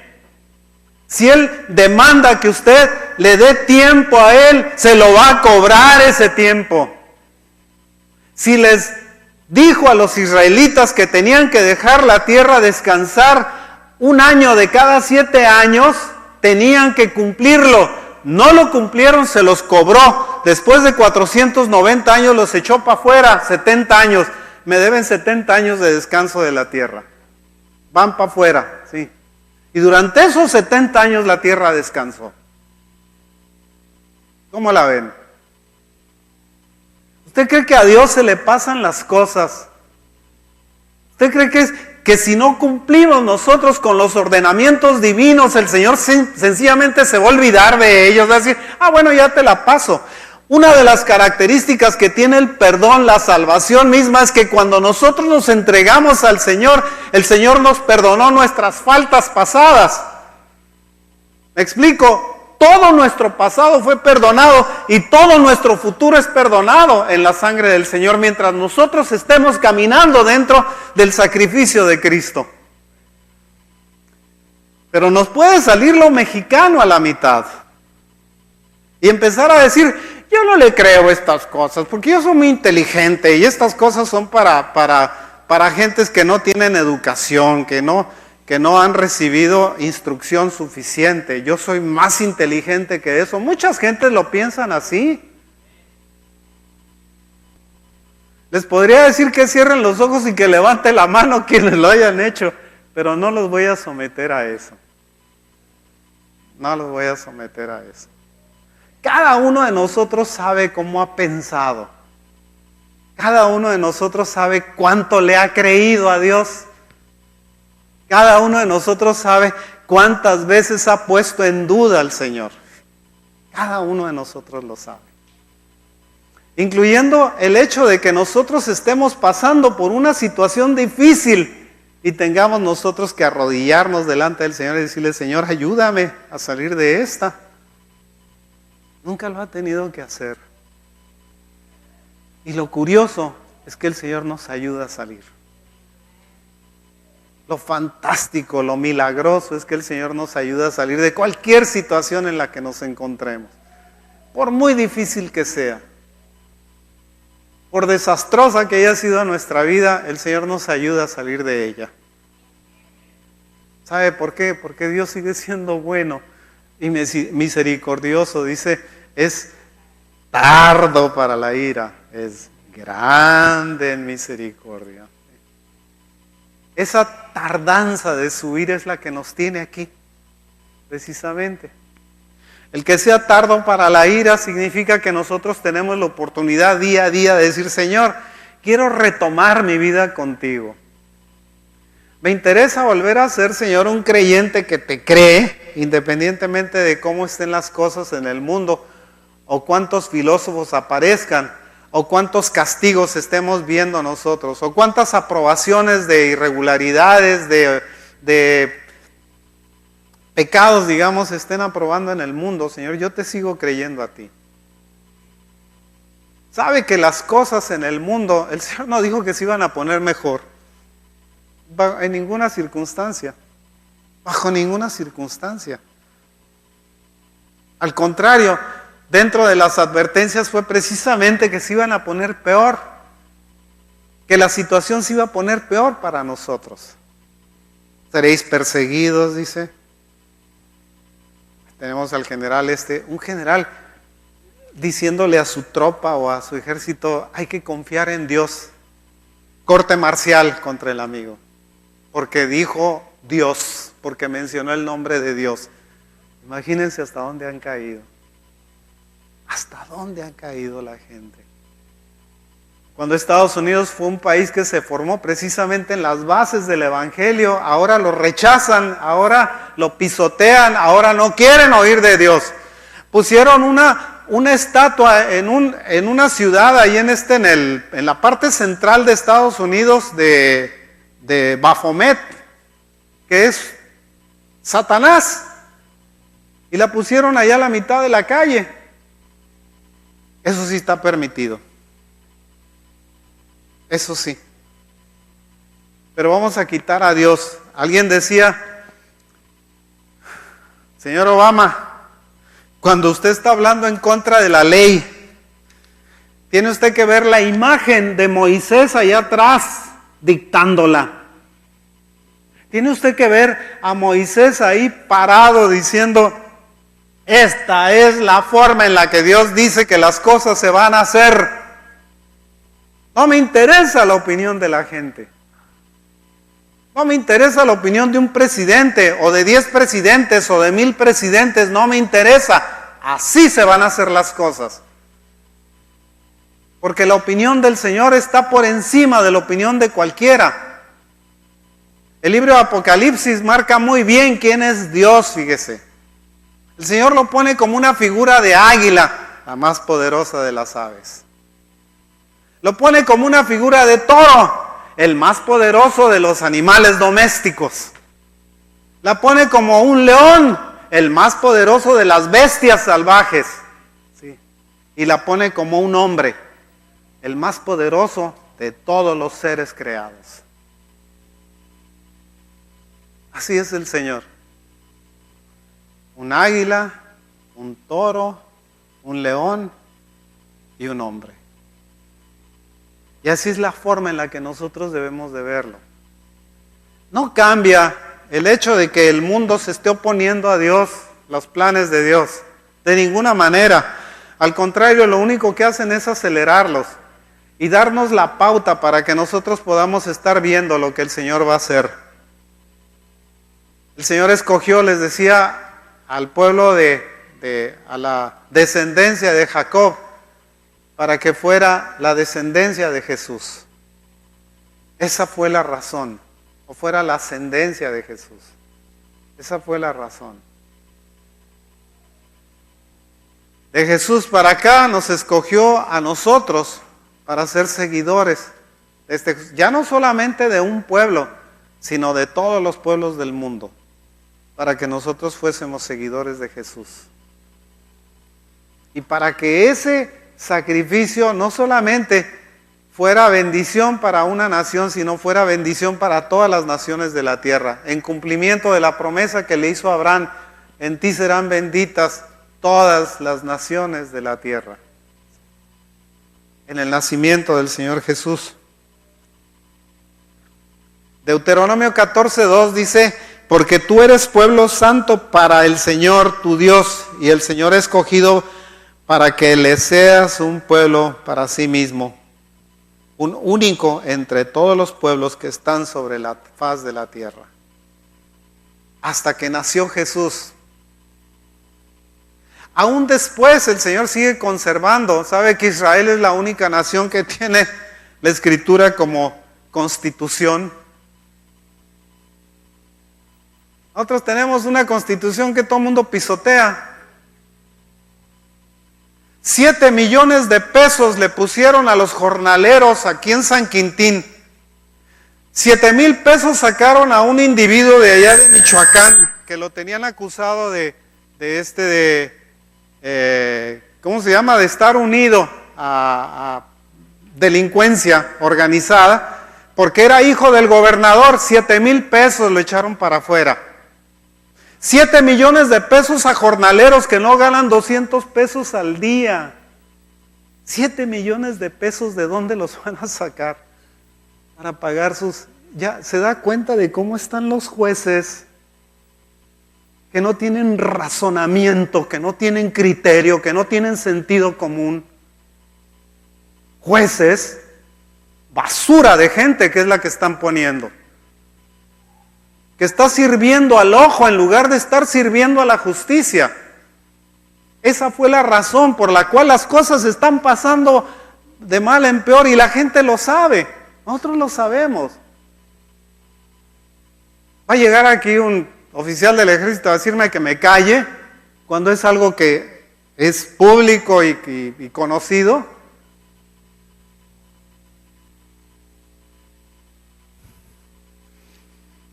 Si Él demanda que usted le dé tiempo a Él, se lo va a cobrar ese tiempo. Si les dijo a los israelitas que tenían que dejar la tierra descansar 1 año de cada 7 años, tenían que cumplirlo. No lo cumplieron, se los cobró. Después de 490 años los echó para afuera, 70 años. Me deben 70 años de descanso de la tierra. Van para afuera, sí. Y durante esos 70 años la tierra descansó. ¿Cómo la ven? ¿Usted cree que a Dios se le pasan las cosas? ¿Usted cree que si no cumplimos nosotros con los ordenamientos divinos, el Señor sencillamente se va a olvidar de ellos? Va a decir, bueno, ya te la paso. Una de las características que tiene el perdón, la salvación misma, es que cuando nosotros nos entregamos al Señor, el Señor nos perdonó nuestras faltas pasadas. ¿Me explico? Todo nuestro pasado fue perdonado y todo nuestro futuro es perdonado en la sangre del Señor mientras nosotros estemos caminando dentro del sacrificio de Cristo. Pero nos puede salir lo mexicano a la mitad y empezar a decir, yo no le creo estas cosas porque yo soy muy inteligente y estas cosas son para gentes que no tienen educación, que no han recibido instrucción suficiente. Yo soy más inteligente que eso. Muchas gentes lo piensan así. Les podría decir que cierren los ojos y que levante la mano quienes lo hayan hecho, pero no los voy a someter a eso. No los voy a someter a eso. Cada uno de nosotros sabe cómo ha pensado. Cada uno de nosotros sabe cuánto le ha creído a Dios. Cada uno de nosotros sabe cuántas veces ha puesto en duda al Señor. Cada uno de nosotros lo sabe. Incluyendo el hecho de que nosotros estemos pasando por una situación difícil y tengamos nosotros que arrodillarnos delante del Señor y decirle, Señor, ayúdame a salir de esta. Nunca lo ha tenido que hacer. Y lo curioso es que el Señor nos ayuda a salir. Lo fantástico, lo milagroso es que el Señor nos ayuda a salir de cualquier situación en la que nos encontremos. Por muy difícil que sea, por desastrosa que haya sido nuestra vida, el Señor nos ayuda a salir de ella. ¿Sabe por qué? Porque Dios sigue siendo bueno y misericordioso. Dice, es tardo para la ira, es grande en misericordia. Esa tardanza de su ira es la que nos tiene aquí, precisamente. El que sea tardo para la ira significa que nosotros tenemos la oportunidad día a día de decir, Señor, quiero retomar mi vida contigo. Me interesa volver a ser, Señor, un creyente que te cree, independientemente de cómo estén las cosas en el mundo, o cuántos filósofos aparezcan, o cuántos castigos estemos viendo nosotros, o cuántas aprobaciones de irregularidades, de pecados, digamos, estén aprobando en el mundo. Señor, yo te sigo creyendo a ti. Sabe que las cosas en el mundo, el Señor no dijo que se iban a poner mejor, en ninguna circunstancia, bajo ninguna circunstancia. Al contrario, dentro de las advertencias fue precisamente que se iban a poner peor, que la situación se iba a poner peor para nosotros. Seréis perseguidos, dice. Tenemos al general un general diciéndole a su tropa o a su ejército, hay que confiar en Dios. corte marcial contra el amigo, porque dijo Dios, porque mencionó el nombre de Dios. Imagínense hasta dónde han caído. Hasta dónde ha caído la gente. Cuando Estados Unidos fue un país que se formó precisamente en las bases del Evangelio, ahora lo rechazan, ahora lo pisotean, ahora no quieren oír de Dios. Pusieron una estatua en una ciudad ahí en la parte central de Estados Unidos de Baphomet, que es Satanás, y la pusieron allá a la mitad de la calle. Eso sí está permitido. Eso sí. Pero vamos a quitar a Dios. Alguien decía, señor Obama, cuando usted está hablando en contra de la ley, tiene usted que ver la imagen de Moisés allá atrás dictándola. Tiene usted que ver a Moisés ahí parado diciendo, esta es la forma en la que Dios dice que las cosas se van a hacer. No me interesa la opinión de la gente. No me interesa la opinión de un presidente o de 10 presidentes o de 1000 presidentes. No me interesa. Así se van a hacer las cosas. Porque la opinión del Señor está por encima de la opinión de cualquiera. El libro de Apocalipsis marca muy bien quién es Dios, fíjese. El Señor lo pone como una figura de águila, la más poderosa de las aves. Lo pone como una figura de toro, el más poderoso de los animales domésticos. La pone como un león, el más poderoso de las bestias salvajes. ¿Sí? Y la pone como un hombre, el más poderoso de todos los seres creados. Así es el Señor. Un águila, un toro, un león y un hombre. Y así es la forma en la que nosotros debemos de verlo. No cambia el hecho de que el mundo se esté oponiendo a Dios, los planes de Dios, de ninguna manera. Al contrario, lo único que hacen es acelerarlos y darnos la pauta para que nosotros podamos estar viendo lo que el Señor va a hacer. El Señor escogió, les decía, al pueblo a la descendencia de Jacob, para que fuera la descendencia de Jesús. Esa fue la razón, o fuera la ascendencia de Jesús. Esa fue la razón. De Jesús para acá nos escogió a nosotros para ser seguidores, ya no solamente de un pueblo, sino de todos los pueblos del mundo, para que nosotros fuésemos seguidores de Jesús. Y para que ese sacrificio no solamente fuera bendición para una nación, sino fuera bendición para todas las naciones de la tierra, en cumplimiento de la promesa que le hizo a Abraham, en ti serán benditas todas las naciones de la tierra. En el nacimiento del Señor Jesús. Deuteronomio 14:2 dice, porque tú eres pueblo santo para el Señor tu Dios, y el Señor ha escogido para que le seas un pueblo para sí mismo, un único entre todos los pueblos que están sobre la faz de la tierra. Hasta que nació Jesús. Aún después el Señor sigue conservando. Sabe que Israel es la única nación que tiene la Escritura como constitución. Nosotros tenemos una constitución que todo el mundo pisotea. 7 millones de pesos le pusieron a los jornaleros aquí en San Quintín. 7,000 pesos sacaron a un individuo de allá de Michoacán, que lo tenían acusado de ¿cómo se llama? De estar unido a delincuencia organizada, porque era hijo del gobernador. 7,000 pesos lo echaron para afuera. 7 millones de pesos a jornaleros que no ganan 200 pesos al día. 7 millones de pesos, ¿de dónde los van a sacar? Para pagar sus... Ya se da cuenta de cómo están los jueces, que no tienen razonamiento, que no tienen criterio, que no tienen sentido común. Jueces basura de gente que es la que están poniendo. Que está sirviendo al ojo en lugar de estar sirviendo a la justicia. Esa fue la razón por la cual las cosas están pasando de mal en peor y la gente lo sabe. Nosotros lo sabemos. Va a llegar aquí un oficial del ejército a decirme que me calle cuando es algo que es público y conocido.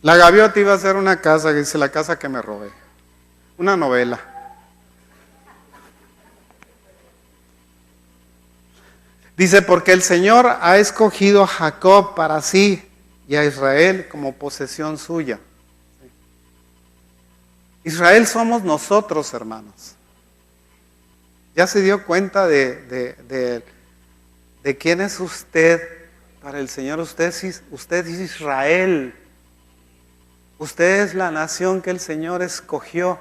La gaviota iba a ser una casa, que dice la casa que me robé. Una novela. Dice, porque el Señor ha escogido a Jacob para sí y a Israel como posesión suya. Israel somos nosotros, hermanos. ¿Ya se dio cuenta de quién es usted para el Señor? Usted es Israel. Usted es la nación que el Señor escogió.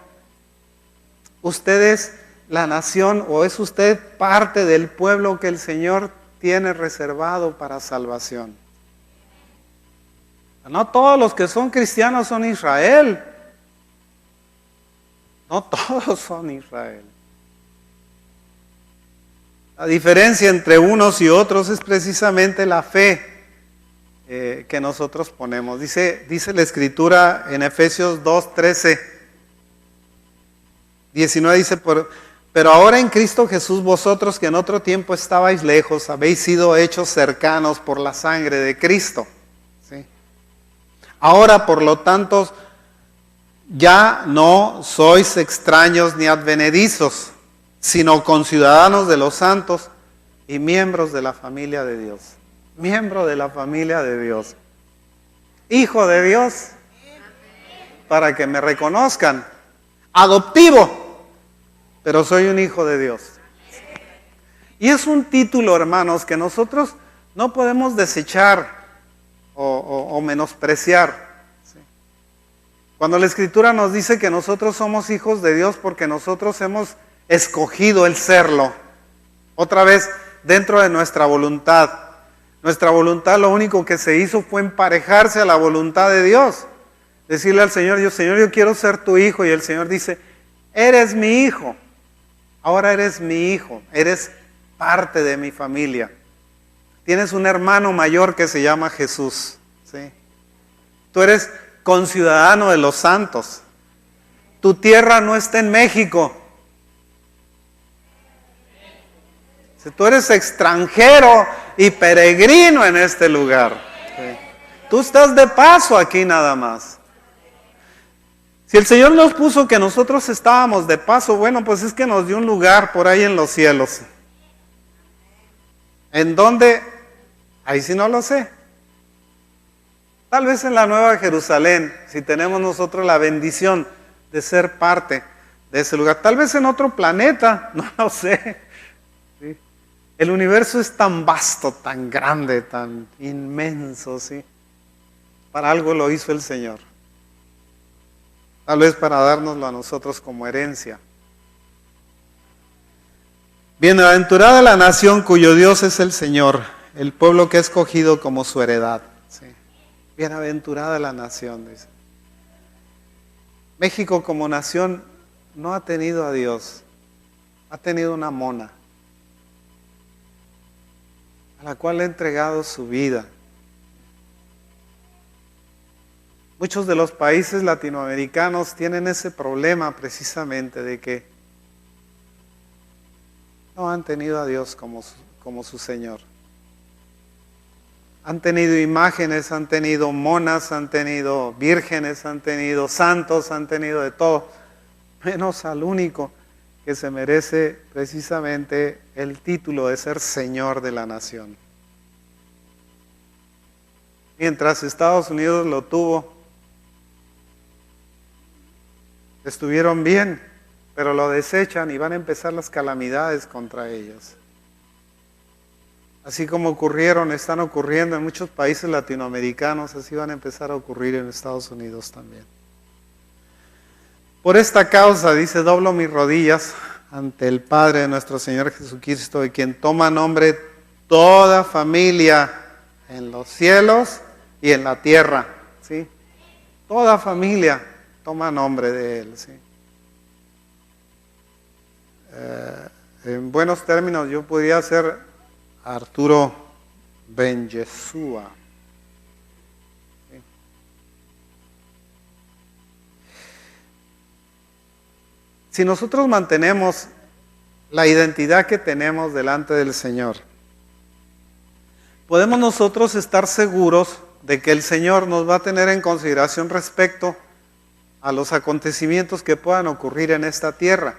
Usted es la nación o es usted parte del pueblo que el Señor tiene reservado para salvación. No todos los que son cristianos son Israel. No todos son Israel. La diferencia entre unos y otros es precisamente la fe que nosotros ponemos. Dice la Escritura en Efesios 2, 13, 19, dice, pero ahora en Cristo Jesús vosotros que en otro tiempo estabais lejos, habéis sido hechos cercanos por la sangre de Cristo. ¿Sí? Ahora, por lo tanto, ya no sois extraños ni advenedizos, sino conciudadanos de los santos y miembros de la familia de Dios. Miembro de la familia de Dios. Hijo de Dios. Para que me reconozcan. Adoptivo. Pero soy un hijo de Dios. Y es un título, hermanos, que nosotros no podemos desechar o menospreciar. Cuando la Escritura nos dice que nosotros somos hijos de Dios porque nosotros hemos escogido el serlo. Otra vez, dentro de nuestra voluntad. Nuestra voluntad lo único que se hizo fue emparejarse a la voluntad de Dios. Decirle al Señor, yo quiero ser tu hijo. Y el Señor dice, eres mi hijo. Ahora eres mi hijo. Eres parte de mi familia. Tienes un hermano mayor que se llama Jesús. ¿Sí? Tú eres conciudadano de los santos. Tu tierra no está en México. Si tú eres extranjero y peregrino en este lugar. ¿Sí? Tú estás de paso aquí nada más. Si el Señor nos puso que nosotros estábamos de paso, bueno, pues es que nos dio un lugar por ahí en los cielos. ¿En dónde? Ahí sí no lo sé. Tal vez en la Nueva Jerusalén, si tenemos nosotros la bendición de ser parte de ese lugar. Tal vez en otro planeta, no lo sé. ¿Sí? El universo es tan vasto, tan grande, tan inmenso, ¿sí? Para algo lo hizo el Señor. Tal vez para dárnoslo a nosotros como herencia. Bienaventurada la nación cuyo Dios es el Señor, el pueblo que ha escogido como su heredad. ¿Sí? Bienaventurada la nación, dice. México como nación no ha tenido a Dios, ha tenido una mona, a la cual ha entregado su vida. Muchos de los países latinoamericanos tienen ese problema precisamente de que no han tenido a Dios como su Señor. Han tenido imágenes, han tenido monas, han tenido vírgenes, han tenido santos, han tenido de todo, menos al único que se merece precisamente el título de ser Señor de la nación. Mientras Estados Unidos lo tuvo, estuvieron bien, pero lo desechan y van a empezar las calamidades contra ellos. Así como están ocurriendo en muchos países latinoamericanos, así van a empezar a ocurrir en Estados Unidos también. Por esta causa, dice, doblo mis rodillas ante el Padre de nuestro Señor Jesucristo, de quien toma nombre toda familia en los cielos y en la tierra, ¿sí? Toda familia toma nombre de Él, ¿sí? En buenos términos, yo podría ser Arturo Ben Yeshua. ¿Sí? Si nosotros mantenemos la identidad que tenemos delante del Señor, podemos nosotros estar seguros de que el Señor nos va a tener en consideración respecto a los acontecimientos que puedan ocurrir en esta tierra.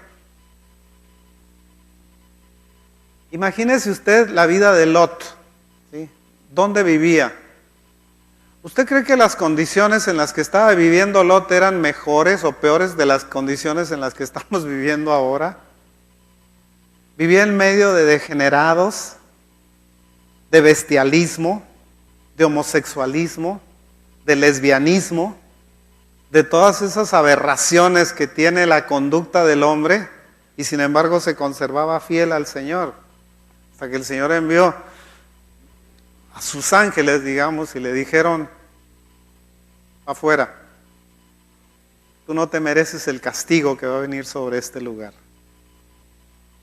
Imagínese usted la vida de Lot, ¿sí? ¿Dónde vivía? ¿Usted cree que las condiciones en las que estaba viviendo Lot eran mejores o peores de las condiciones en las que estamos viviendo ahora? Vivía en medio de degenerados, de bestialismo, de homosexualismo, de lesbianismo, de todas esas aberraciones que tiene la conducta del hombre, y sin embargo se conservaba fiel al Señor, hasta que el Señor envió a sus ángeles, digamos, y le dijeron: afuera, tú no te mereces el castigo que va a venir sobre este lugar.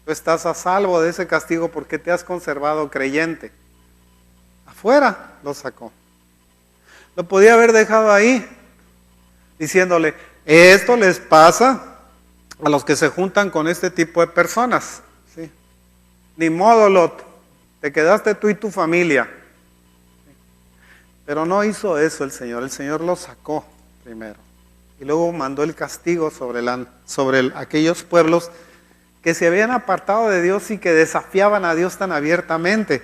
Tú estás a salvo de ese castigo porque te has conservado creyente. Afuera lo sacó. Lo podía haber dejado ahí, diciéndole: esto les pasa a los que se juntan con este tipo de personas, ¿sí? Ni modo, Lot, te quedaste tú y tu familia. Pero no hizo eso el Señor lo sacó primero. Y luego mandó el castigo sobre aquellos pueblos que se habían apartado de Dios y que desafiaban a Dios tan abiertamente.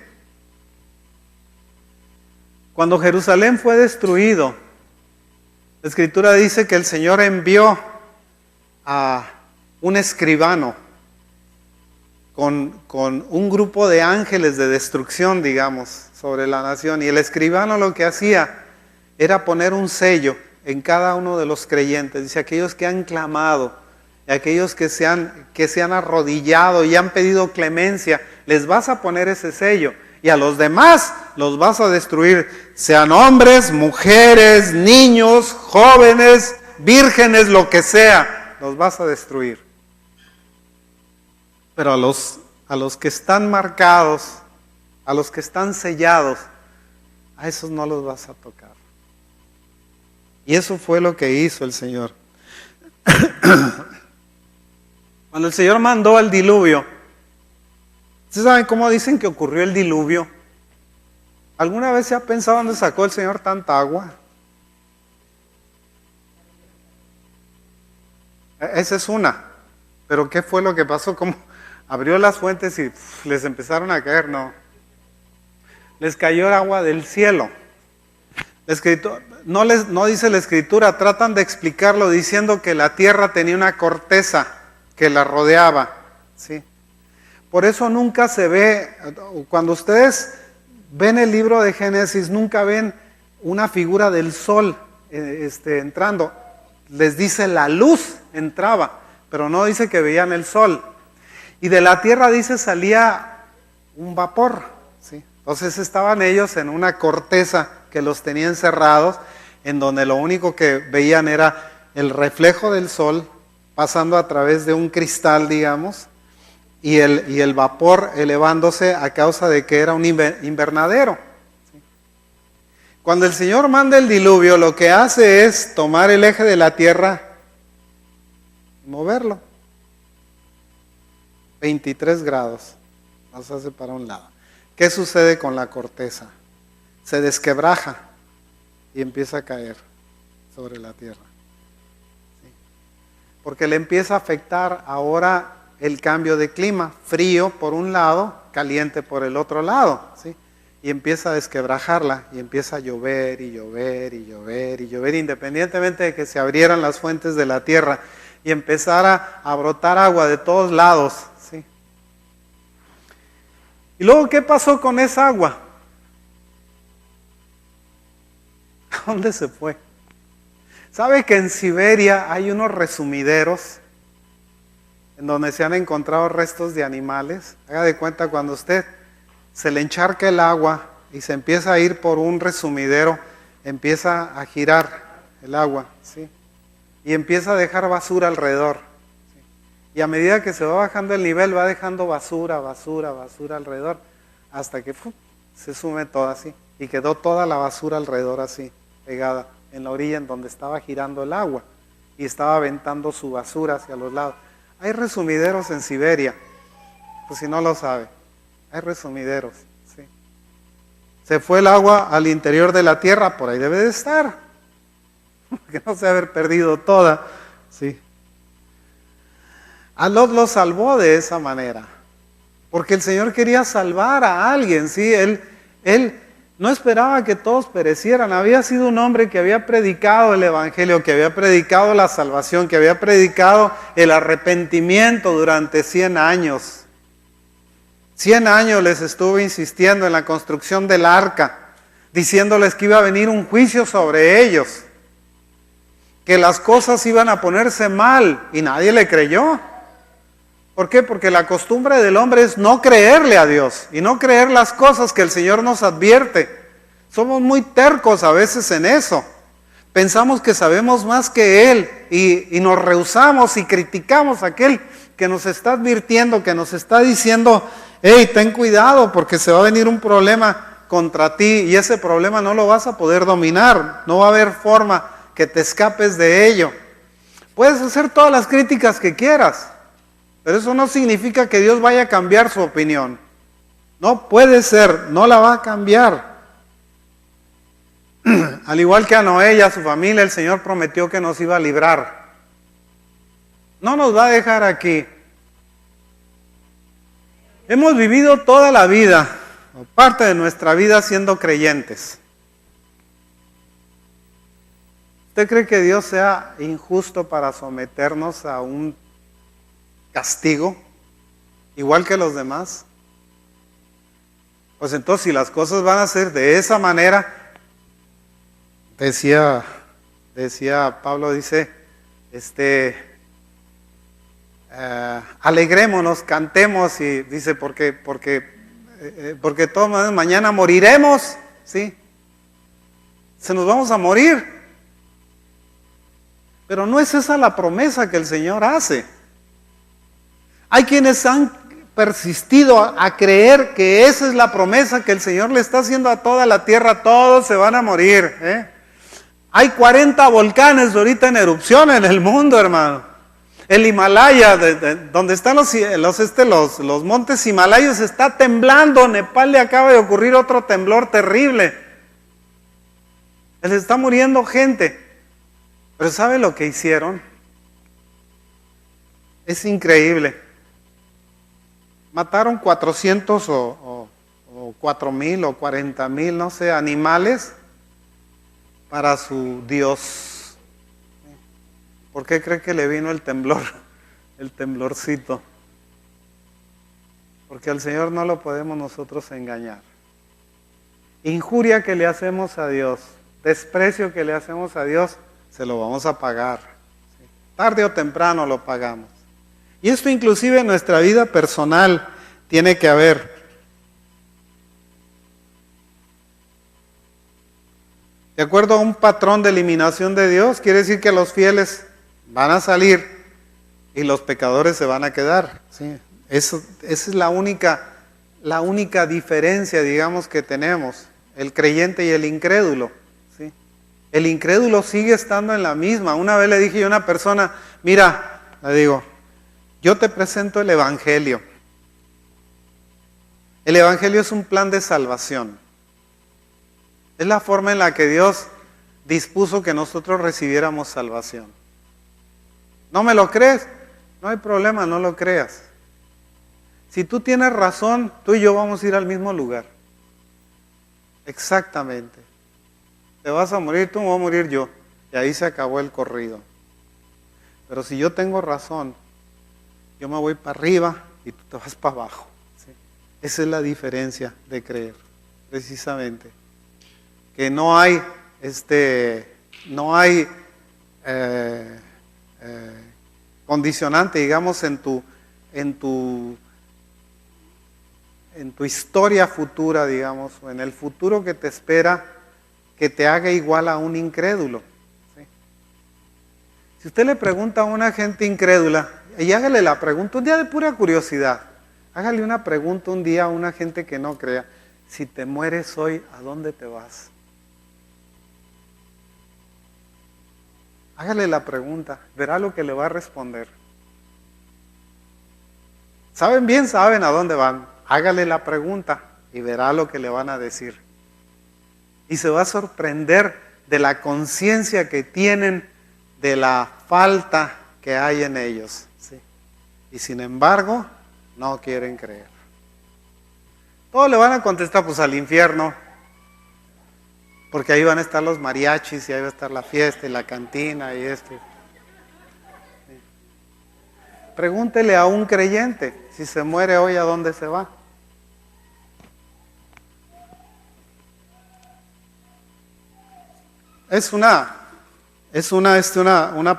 Cuando Jerusalén fue destruido, la Escritura dice que el Señor envió a un escribano con un grupo de ángeles de destrucción, digamos, sobre la nación. Y el escribano lo que hacía era poner un sello en cada uno de los creyentes. Dice: aquellos que han clamado, aquellos que se han arrodillado y han pedido clemencia, les vas a poner ese sello. Y a los demás los vas a destruir, sean hombres, mujeres, niños, jóvenes, vírgenes, lo que sea, los vas a destruir. Pero a los que están marcados, a los que están sellados, a esos no los vas a tocar. Y eso fue lo que hizo el Señor. Cuando el Señor mandó el diluvio, ¿ustedes saben cómo dicen que ocurrió el diluvio? ¿Alguna vez se ha pensado dónde sacó el Señor tanta agua? Esa es una. Pero ¿qué fue lo que pasó? ¿Cómo abrió las fuentes y les empezaron a caer? No. Les cayó el agua del cielo. No dice la Escritura, tratan de explicarlo diciendo que la tierra tenía una corteza que la rodeaba, ¿sí? Por eso nunca se ve, cuando ustedes ven el libro de Génesis, nunca ven una figura del sol entrando. Les dice la luz entraba, pero no dice que veían el sol. Y de la tierra, dice, salía un vapor, ¿sí? Entonces estaban ellos en una corteza que los tenía encerrados, en donde lo único que veían era el reflejo del sol pasando a través de un cristal, digamos, y el vapor elevándose a causa de que era un invernadero. Cuando el Señor manda el diluvio, lo que hace es tomar el eje de la tierra y moverlo. 23 grados, los hace para un lado. ¿Qué sucede con la corteza? Se desquebraja y empieza a caer sobre la tierra. ¿Sí? Porque le empieza a afectar ahora el cambio de clima, frío por un lado, caliente por el otro lado, ¿sí? Y empieza a desquebrajarla y empieza a llover y llover y llover y llover, independientemente de que se abrieran las fuentes de la tierra y empezara a brotar agua de todos lados, ¿sí? Y luego, ¿qué pasó con esa agua? ¿A dónde se fue? ¿Sabe que en Siberia hay unos resumideros en donde se han encontrado restos de animales? Haga de cuenta, cuando usted se le encharca el agua y se empieza a ir por un resumidero, empieza a girar el agua, ¿sí? Y empieza a dejar basura alrededor, ¿sí? Y a medida que se va bajando el nivel, va dejando basura alrededor, hasta que se sume todo así, y quedó toda la basura alrededor así, pegada en la orilla en donde estaba girando el agua, y estaba aventando su basura hacia los lados. Hay resumideros en Siberia, pues si no lo sabe, hay resumideros, ¿sí? Se fue el agua al interior de la tierra, por ahí debe de estar, que no se haber perdido toda, ¿sí? A Lot lo salvó de esa manera, porque el Señor quería salvar a alguien, ¿sí? Él no esperaba que todos perecieran. Había sido un hombre que había predicado el Evangelio, que había predicado la salvación, que había predicado el arrepentimiento durante 100 años. 100 años les estuvo insistiendo en la construcción del arca, diciéndoles que iba a venir un juicio sobre ellos, que las cosas iban a ponerse mal, y nadie le creyó. ¿Por qué? Porque la costumbre del hombre es no creerle a Dios y no creer las cosas que el Señor nos advierte. Somos muy tercos a veces en eso. Pensamos que sabemos más que Él y nos rehusamos y criticamos a aquel que nos está advirtiendo, que nos está diciendo, hey, ten cuidado porque se va a venir un problema contra ti y ese problema no lo vas a poder dominar, no va a haber forma que te escapes de ello. Puedes hacer todas las críticas que quieras, pero eso no significa que Dios vaya a cambiar su opinión. No puede ser, no la va a cambiar. Al igual que a Noé y a su familia, el Señor prometió que nos iba a librar. No nos va a dejar aquí. Hemos vivido toda la vida, o parte de nuestra vida, siendo creyentes. ¿Usted cree que Dios sea injusto para someternos a un castigo, igual que los demás? Pues entonces, si las cosas van a ser de esa manera, decía Pablo, dice, alegrémonos, cantemos, y dice, porque todos mañana moriremos, ¿sí? Se nos vamos a morir. Pero no es esa la promesa que el Señor hace. Hay quienes han persistido a creer que esa es la promesa que el Señor le está haciendo a toda la tierra, todos se van a morir, ¿eh? Hay 40 volcanes ahorita en erupción en el mundo, hermano. El Himalaya, donde están los montes himalayos, está temblando. Nepal le acaba de ocurrir otro temblor terrible. Les está muriendo gente. Pero ¿sabe lo que hicieron? Es increíble. Mataron 400 o 4,000 o 40,000, no sé, animales para su Dios. ¿Por qué cree que le vino el temblor? El temblorcito. Porque al Señor no lo podemos nosotros engañar. Injuria que le hacemos a Dios, desprecio que le hacemos a Dios, se lo vamos a pagar. Tarde o temprano lo pagamos. Y esto inclusive en nuestra vida personal tiene que haber. De acuerdo a un patrón de eliminación de Dios, quiere decir que los fieles van a salir y los pecadores se van a quedar. ¿Sí? Esa es la única diferencia, digamos, que tenemos, el creyente y el incrédulo. ¿Sí? El incrédulo sigue estando en la misma. Una vez le dije a una persona, mira, le digo, yo te presento el Evangelio. El Evangelio es un plan de salvación. Es la forma en la que Dios dispuso que nosotros recibiéramos salvación. ¿No me lo crees? No hay problema, no lo creas. Si tú tienes razón, tú y yo vamos a ir al mismo lugar. Exactamente. Te vas a morir, tú me vas a morir yo. Y ahí se acabó el corrido. Pero si yo tengo razón, yo me voy para arriba y tú te vas para abajo. ¿Sí? Esa es la diferencia de creer, precisamente. Que no hay condicionante, digamos, en en tu historia futura, digamos, o en el futuro que te espera, que te haga igual a un incrédulo. ¿Sí? Si usted le pregunta a una gente incrédula, y hágale la pregunta, un día de pura curiosidad, hágale una pregunta un día a una gente que no crea, si te mueres hoy, ¿a dónde te vas? Hágale la pregunta, verá lo que le va a responder. Saben bien, saben a dónde van. Hágale la pregunta y verá lo que le van a decir. Y se va a sorprender de la conciencia que tienen de la falta que hay en ellos. ¿Sí? Y sin embargo, no quieren creer. Todos le van a contestar, pues al infierno. Porque ahí van a estar los mariachis y ahí va a estar la fiesta y la cantina y esto. Sí. Pregúntele a un creyente, si se muere hoy, ¿a dónde se va? Es una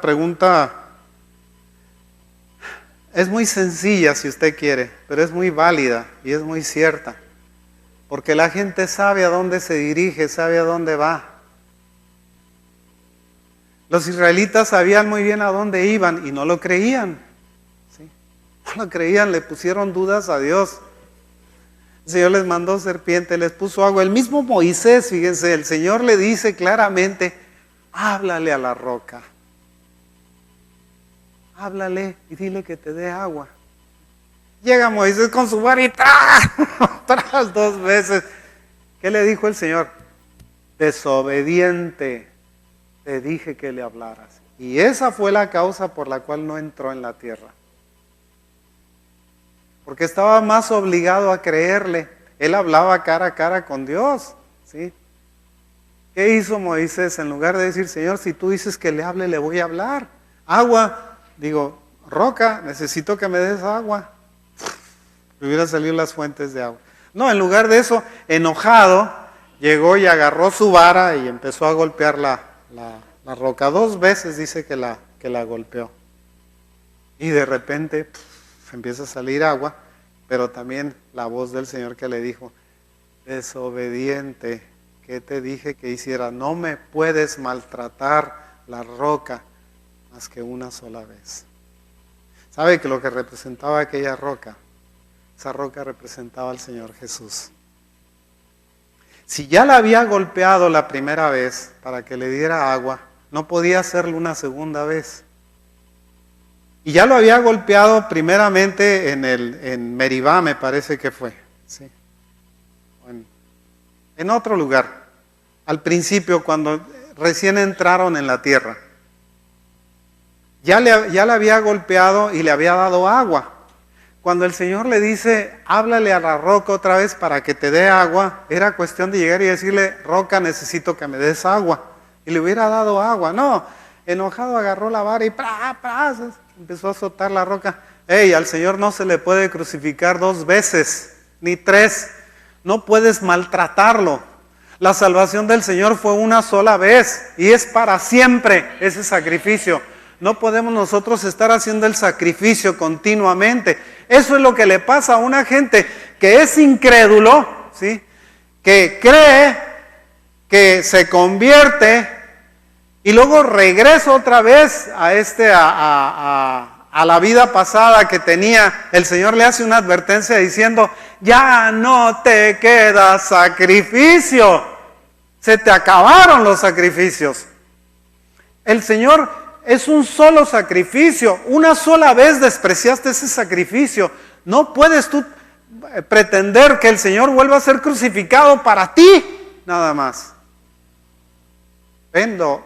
pregunta, es muy sencilla si usted quiere, pero es muy válida y es muy cierta. Porque la gente sabe a dónde se dirige, sabe a dónde va. Los israelitas sabían muy bien a dónde iban y no lo creían. ¿Sí? No lo creían, le pusieron dudas a Dios. El Señor les mandó serpiente, les puso agua. El mismo Moisés, fíjense, el Señor le dice claramente, háblale a la roca. Háblale y dile que te dé agua. Llega Moisés con su varita, tras 2 veces. ¿Qué le dijo el Señor? Desobediente, te dije que le hablaras. Y esa fue la causa por la cual no entró en la tierra. Porque estaba más obligado a creerle. Él hablaba cara a cara con Dios. ¿Sí? ¿Qué hizo Moisés? En lugar de decir, Señor, si tú dices que le hable, le voy a hablar. Agua, roca, necesito que me des agua. Le hubieran salido las fuentes de agua. No, en lugar de eso, enojado, llegó y agarró su vara y empezó a golpear la roca. 2 veces dice que la golpeó. Y de repente empieza a salir agua, pero también la voz del Señor que le dijo, desobediente, ¿qué te dije que hiciera? No me puedes maltratar la roca más que una sola vez. ¿Sabe que lo que representaba aquella roca? Esa roca representaba al Señor Jesús. Si ya la había golpeado la primera vez para que le diera agua, no podía hacerlo una segunda vez. Y ya lo había golpeado primeramente en Meribá, me parece que fue. ¿Sí? En otro lugar. Al principio, cuando recién entraron en la tierra. Ya le había golpeado y le había dado agua. Cuando el Señor le dice, háblale a la roca otra vez para que te dé agua, era cuestión de llegar y decirle, roca, necesito que me des agua. Y le hubiera dado agua. No, enojado agarró la vara y empezó a azotar la roca. Al Señor no se le puede crucificar 2 veces, ni 3. No puedes maltratarlo. La salvación del Señor fue una sola vez y es para siempre ese sacrificio. No podemos nosotros estar haciendo el sacrificio continuamente. Eso es lo que le pasa a una gente que es incrédulo, ¿sí? Que cree, que se convierte y luego regresa otra vez a la vida pasada que tenía. El Señor le hace una advertencia diciendo, ya no te queda sacrificio. Se te acabaron los sacrificios. El Señor es un solo sacrificio. Una sola vez despreciaste ese sacrificio. No puedes tú pretender que el Señor vuelva a ser crucificado para ti, nada más. Ven lo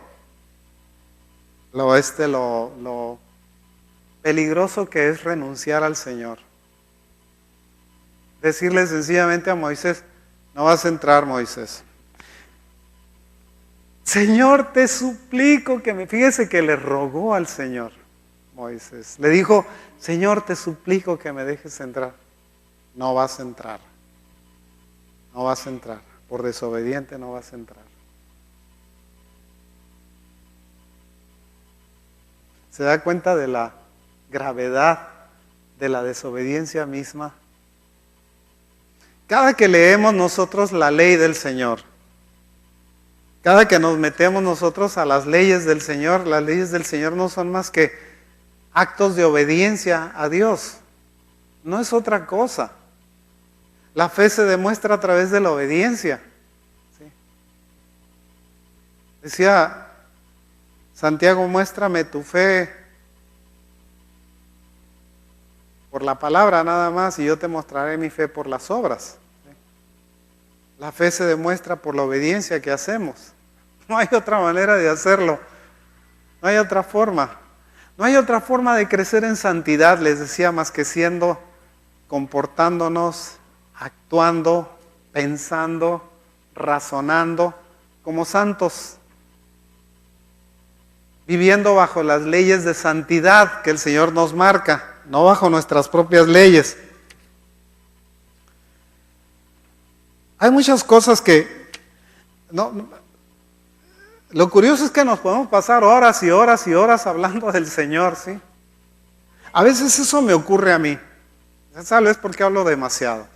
peligroso que es renunciar al Señor. Decirle sencillamente a Moisés, no vas a entrar, Moisés. Señor, te suplico que fíjese que le rogó al Señor Moisés. Le dijo, Señor, te suplico que me dejes entrar. No vas a entrar. No vas a entrar. Por desobediente no vas a entrar. ¿Se da cuenta de la gravedad de la desobediencia misma? Cada que leemos nosotros la ley del Señor, cada que nos metemos nosotros a las leyes del Señor, las leyes del Señor no son más que actos de obediencia a Dios. No es otra cosa. La fe se demuestra a través de la obediencia. ¿Sí? Decía Santiago, muéstrame tu fe por la palabra nada más y yo te mostraré mi fe por las obras. ¿Sí? La fe se demuestra por la obediencia que hacemos. No hay otra manera de hacerlo. No hay otra forma. No hay otra forma de crecer en santidad, les decía, más que siendo, comportándonos, actuando, pensando, razonando como santos. Viviendo bajo las leyes de santidad que el Señor nos marca, no bajo nuestras propias leyes. Hay muchas cosas que... lo curioso es que nos podemos pasar horas y horas y horas hablando del Señor, ¿sí? A veces eso me ocurre a mí. Tal vez porque hablo demasiado.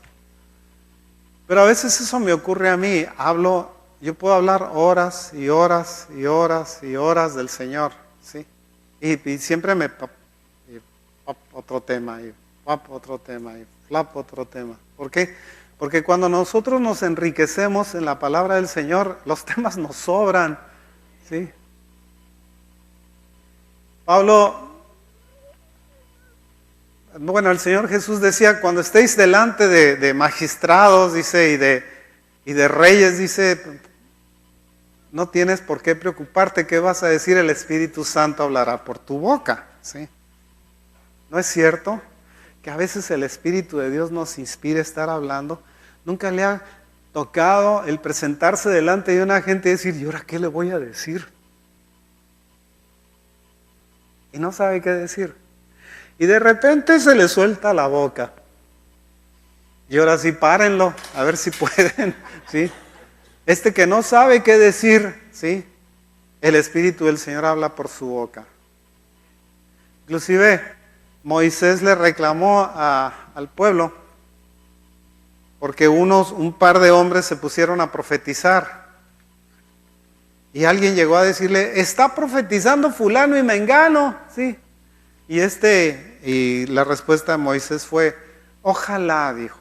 Pero a veces eso me ocurre a mí. Yo puedo hablar horas y horas y horas y horas del Señor, ¿sí? Y siempre me... otro tema, y otro tema, y otro tema. ¿Por qué? Porque cuando nosotros nos enriquecemos en la palabra del Señor, los temas nos sobran, ¿sí? El Señor Jesús decía, cuando estéis delante de magistrados, dice, y de reyes, dice, no tienes por qué preocuparte, ¿qué vas a decir? El Espíritu Santo hablará por tu boca, ¿sí? ¿No es cierto que a veces el Espíritu de Dios nos inspira a estar hablando? Nunca le ha tocado el presentarse delante de una gente y decir, ¿y ahora qué le voy a decir? Y no sabe qué decir. Y de repente se le suelta la boca. Y ahora sí, párenlo, a ver si pueden, ¿sí? Este que no sabe qué decir, ¿sí? El Espíritu del Señor habla por su boca. Inclusive, Moisés le reclamó al pueblo porque un par de hombres se pusieron a profetizar. Y alguien llegó a decirle, está profetizando fulano y mengano, ¿sí? Y la respuesta de Moisés fue, ojalá, dijo,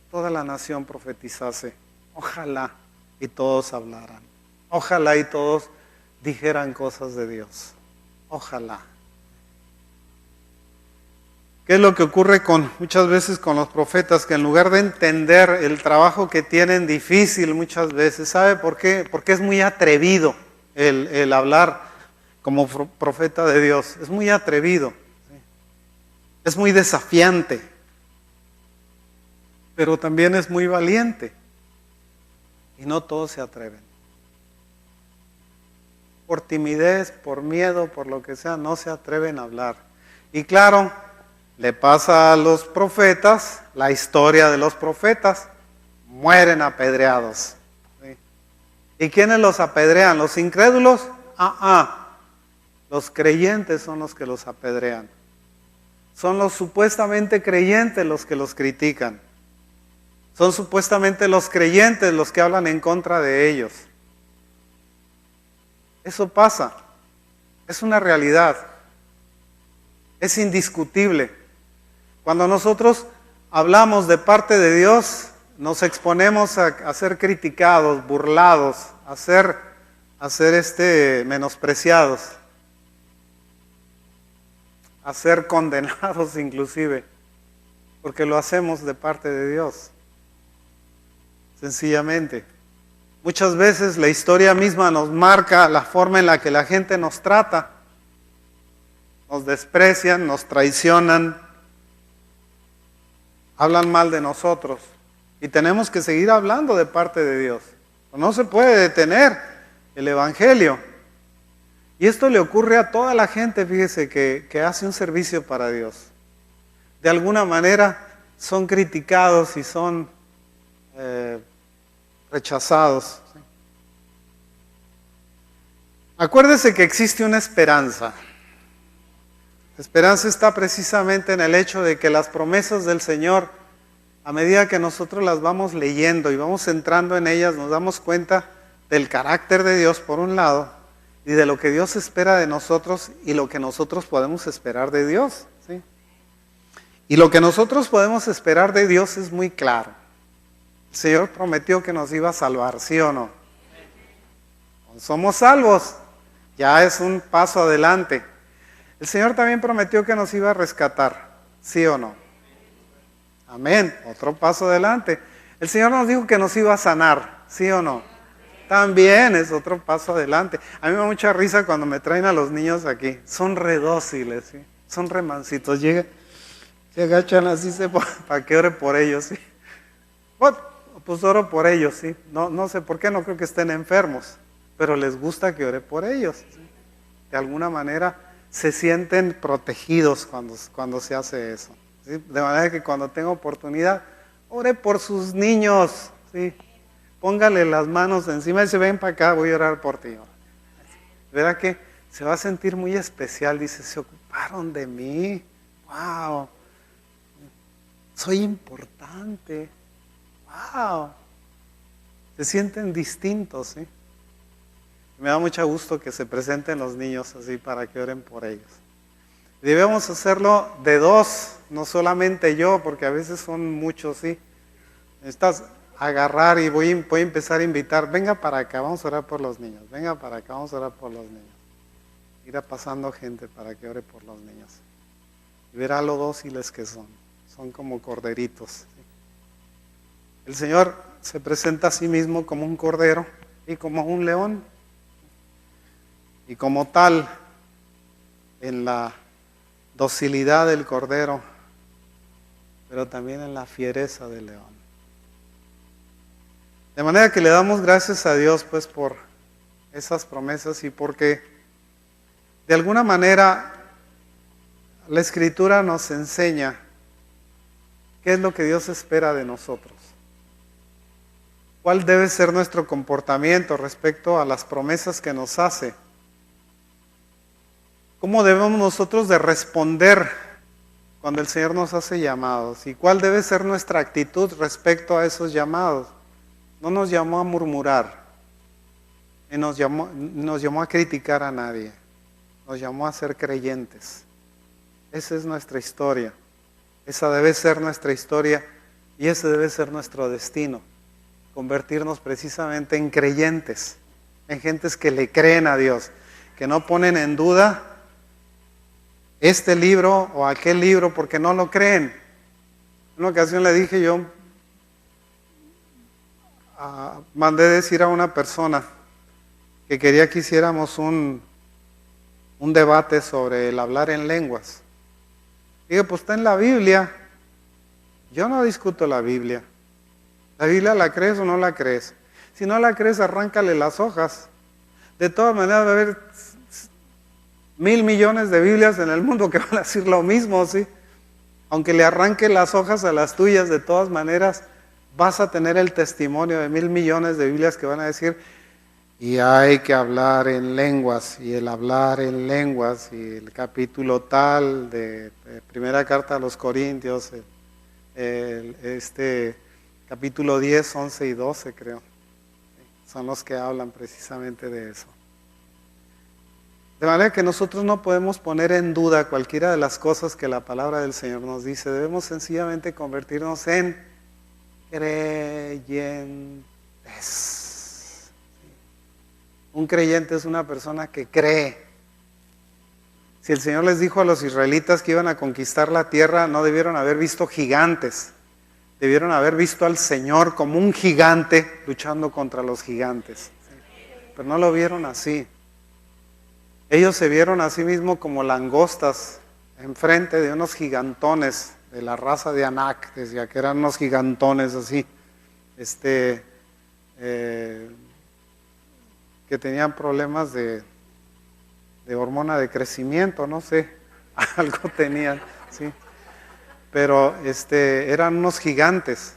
toda la nación profetizase, ojalá y todos hablaran, ojalá y todos dijeran cosas de Dios, ojalá. ¿Qué es lo que ocurre muchas veces con los profetas? Que en lugar de entender el trabajo que tienen difícil muchas veces, ¿sabe por qué? Porque es muy atrevido el hablar como profeta de Dios. Es muy atrevido, ¿sí? Es muy desafiante, pero también es muy valiente. Y no todos se atreven. Por timidez, por miedo, por lo que sea, no se atreven a hablar. Y claro, le pasa a los profetas, la historia de los profetas, mueren apedreados. ¿Sí? ¿Y quiénes los apedrean? ¿Los incrédulos? Los creyentes son los que los apedrean. Son los supuestamente creyentes los que los critican. Son supuestamente los creyentes los que hablan en contra de ellos. Eso pasa. Es una realidad. Es indiscutible. Cuando nosotros hablamos de parte de Dios, nos exponemos a ser criticados, burlados, a ser menospreciados, a ser condenados inclusive, porque lo hacemos de parte de Dios. Sencillamente. Muchas veces la historia misma nos marca la forma en la que la gente nos trata. Nos desprecian, nos traicionan, hablan mal de nosotros. Y tenemos que seguir hablando de parte de Dios. No se puede detener el Evangelio. Y esto le ocurre a toda la gente, fíjese, que hace un servicio para Dios. De alguna manera son criticados y son rechazados. Acuérdese que existe una esperanza. La esperanza está precisamente en el hecho de que las promesas del Señor a medida que nosotros las vamos leyendo y vamos entrando en ellas, nos damos cuenta del carácter de Dios por un lado y de lo que Dios espera de nosotros y lo que nosotros podemos esperar de Dios, ¿sí? Y lo que nosotros podemos esperar de Dios es muy claro. El Señor prometió que nos iba a salvar, ¿sí o no? Somos salvos, ya es un paso adelante. El Señor también prometió que nos iba a rescatar, ¿sí o no? Amén, otro paso adelante. El Señor nos dijo que nos iba a sanar, ¿sí o no? También es otro paso adelante. A mí me da mucha risa cuando me traen a los niños aquí. Son redóciles, ¿sí? Son remansitos. Se agachan así para que ore por ellos, ¿sí? Bueno, pues oro por ellos, ¿sí? No sé por qué, no creo que estén enfermos, pero les gusta que ore por ellos, ¿sí? De alguna manera se sienten protegidos cuando se hace eso, ¿sí? De manera que cuando tenga oportunidad, ore por sus niños, ¿sí? Póngale las manos encima y dice, ven para acá, voy a orar por ti. Verá que se va a sentir muy especial, dice, se ocuparon de mí, wow, soy importante, wow. Se sienten distintos, ¿sí? Me da mucho gusto que se presenten los niños así para que oren por ellos. Debemos hacerlo de dos, no solamente yo, porque a veces son muchos, ¿sí? Necesitas agarrar y voy a empezar a invitar, venga para acá, vamos a orar por los niños, venga para acá, vamos a orar por los niños. Irá pasando gente para que ore por los niños. Y verá lo dóciles que son como corderitos, ¿sí? El Señor se presenta a sí mismo como un cordero y como un león. Y como tal, en la docilidad del cordero, pero también en la fiereza del león. De manera que le damos gracias a Dios pues por esas promesas y porque de alguna manera la Escritura nos enseña qué es lo que Dios espera de nosotros. ¿Cuál debe ser nuestro comportamiento respecto a las promesas que nos hace? ¿Cómo debemos nosotros de responder cuando el Señor nos hace llamados? ¿Y cuál debe ser nuestra actitud respecto a esos llamados? No nos llamó a murmurar, ni nos llamó a criticar a nadie, nos llamó a ser creyentes. Esa es nuestra historia, esa debe ser nuestra historia y ese debe ser nuestro destino, convertirnos precisamente en creyentes, en gentes que le creen a Dios, que no ponen en duda este libro o aquel libro porque no lo creen. En una ocasión le dije yo, mandé decir a una persona que quería que hiciéramos un debate sobre el hablar en lenguas. Dije, pues está en la Biblia. Yo no discuto la Biblia. ¿La Biblia la crees o no la crees? Si no la crees, arráncale las hojas. De todas maneras va a haber 1,000 millones de Biblias en el mundo que van a decir lo mismo, ¿sí? Aunque le arranque las hojas a las tuyas, de todas maneras vas a tener el testimonio de 1,000 millones de Biblias que van a decir, y hay que hablar en lenguas, y el hablar en lenguas, y el capítulo tal de primera carta a los Corintios, capítulo 10, 11 y 12 creo, son los que hablan precisamente de eso. De manera que nosotros no podemos poner en duda cualquiera de las cosas que la palabra del Señor nos dice, debemos sencillamente convertirnos en creyentes. Un creyente es una persona que cree. Si el Señor les dijo a los israelitas que iban a conquistar la tierra, no debieron haber visto gigantes, debieron haber visto al Señor como un gigante luchando contra los gigantes, pero no lo vieron así. Ellos se vieron a sí mismos como langostas enfrente de unos gigantones de la raza de Anak, decía que eran unos gigantones así, que tenían problemas de hormona de crecimiento, no sé, algo tenían, sí. Pero eran unos gigantes.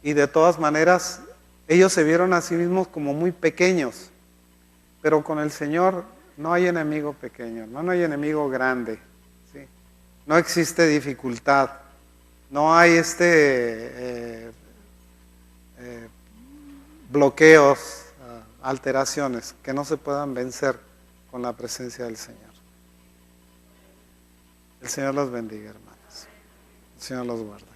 Y de todas maneras, ellos se vieron a sí mismos como muy pequeños. Pero con el Señor no hay enemigo pequeño, no hay enemigo grande, ¿sí? No existe dificultad. No hay bloqueos, alteraciones que no se puedan vencer con la presencia del Señor. El Señor los bendiga, hermanos. El Señor los guarde.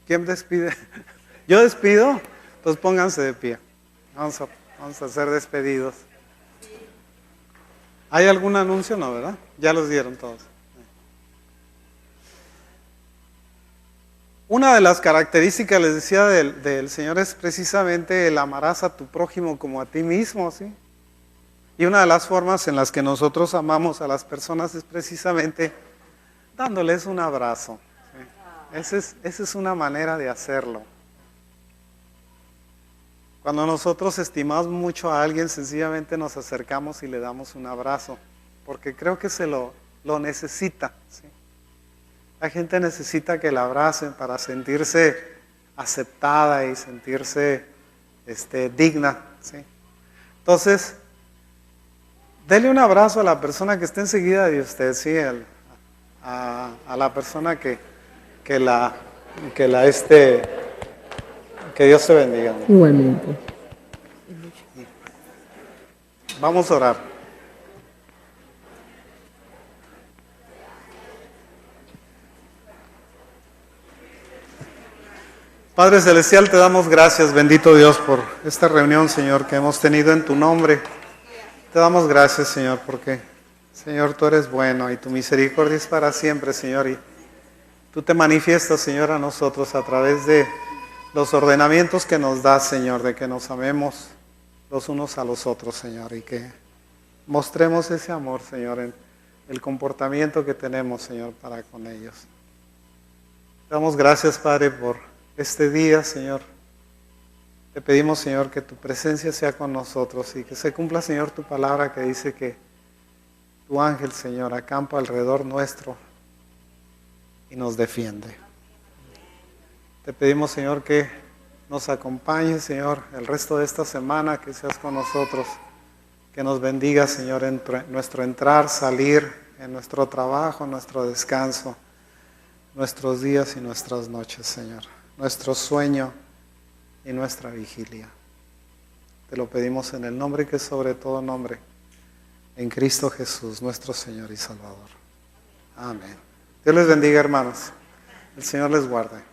¿Quién despide? ¿Yo despido? Pues pónganse de pie. Vamos a ser despedidos. ¿Hay algún anuncio? No, ¿verdad? Ya los dieron todos. Una de las características, les decía, del Señor es precisamente el amarás a tu prójimo como a ti mismo, ¿sí? Y una de las formas en las que nosotros amamos a las personas es precisamente dándoles un abrazo. ¿Sí? Esa es una manera de hacerlo. Cuando nosotros estimamos mucho a alguien, sencillamente nos acercamos y le damos un abrazo, porque creo que se lo necesita, ¿sí? La gente necesita que la abracen para sentirse aceptada y sentirse digna, ¿sí? Entonces, dele un abrazo a la persona que esté enseguida de usted, ¿sí? A la persona que Dios te bendiga. Igualmente. Vamos a orar. Padre Celestial, te damos gracias, bendito Dios, por esta reunión, Señor, que hemos tenido en tu nombre. Te damos gracias, Señor, porque, Señor, tú eres bueno y tu misericordia es para siempre, Señor, y tú te manifiestas, Señor, a nosotros a través de los ordenamientos que nos das, Señor, de que nos amemos los unos a los otros, Señor, y que mostremos ese amor, Señor, en el comportamiento que tenemos, Señor, para con ellos. Te damos gracias, Padre, por este día, Señor. Te pedimos, Señor, que tu presencia sea con nosotros y que se cumpla, Señor, tu palabra que dice que tu ángel, Señor, acampa alrededor nuestro y nos defiende. Te pedimos, Señor, que nos acompañes, Señor, el resto de esta semana, que seas con nosotros, que nos bendiga, Señor, en nuestro entrar, salir, en nuestro trabajo, en nuestro descanso, nuestros días y nuestras noches, Señor, nuestro sueño y nuestra vigilia. Te lo pedimos en el nombre que es sobre todo nombre, en Cristo Jesús, nuestro Señor y Salvador. Amén. Dios les bendiga, hermanos. El Señor les guarde.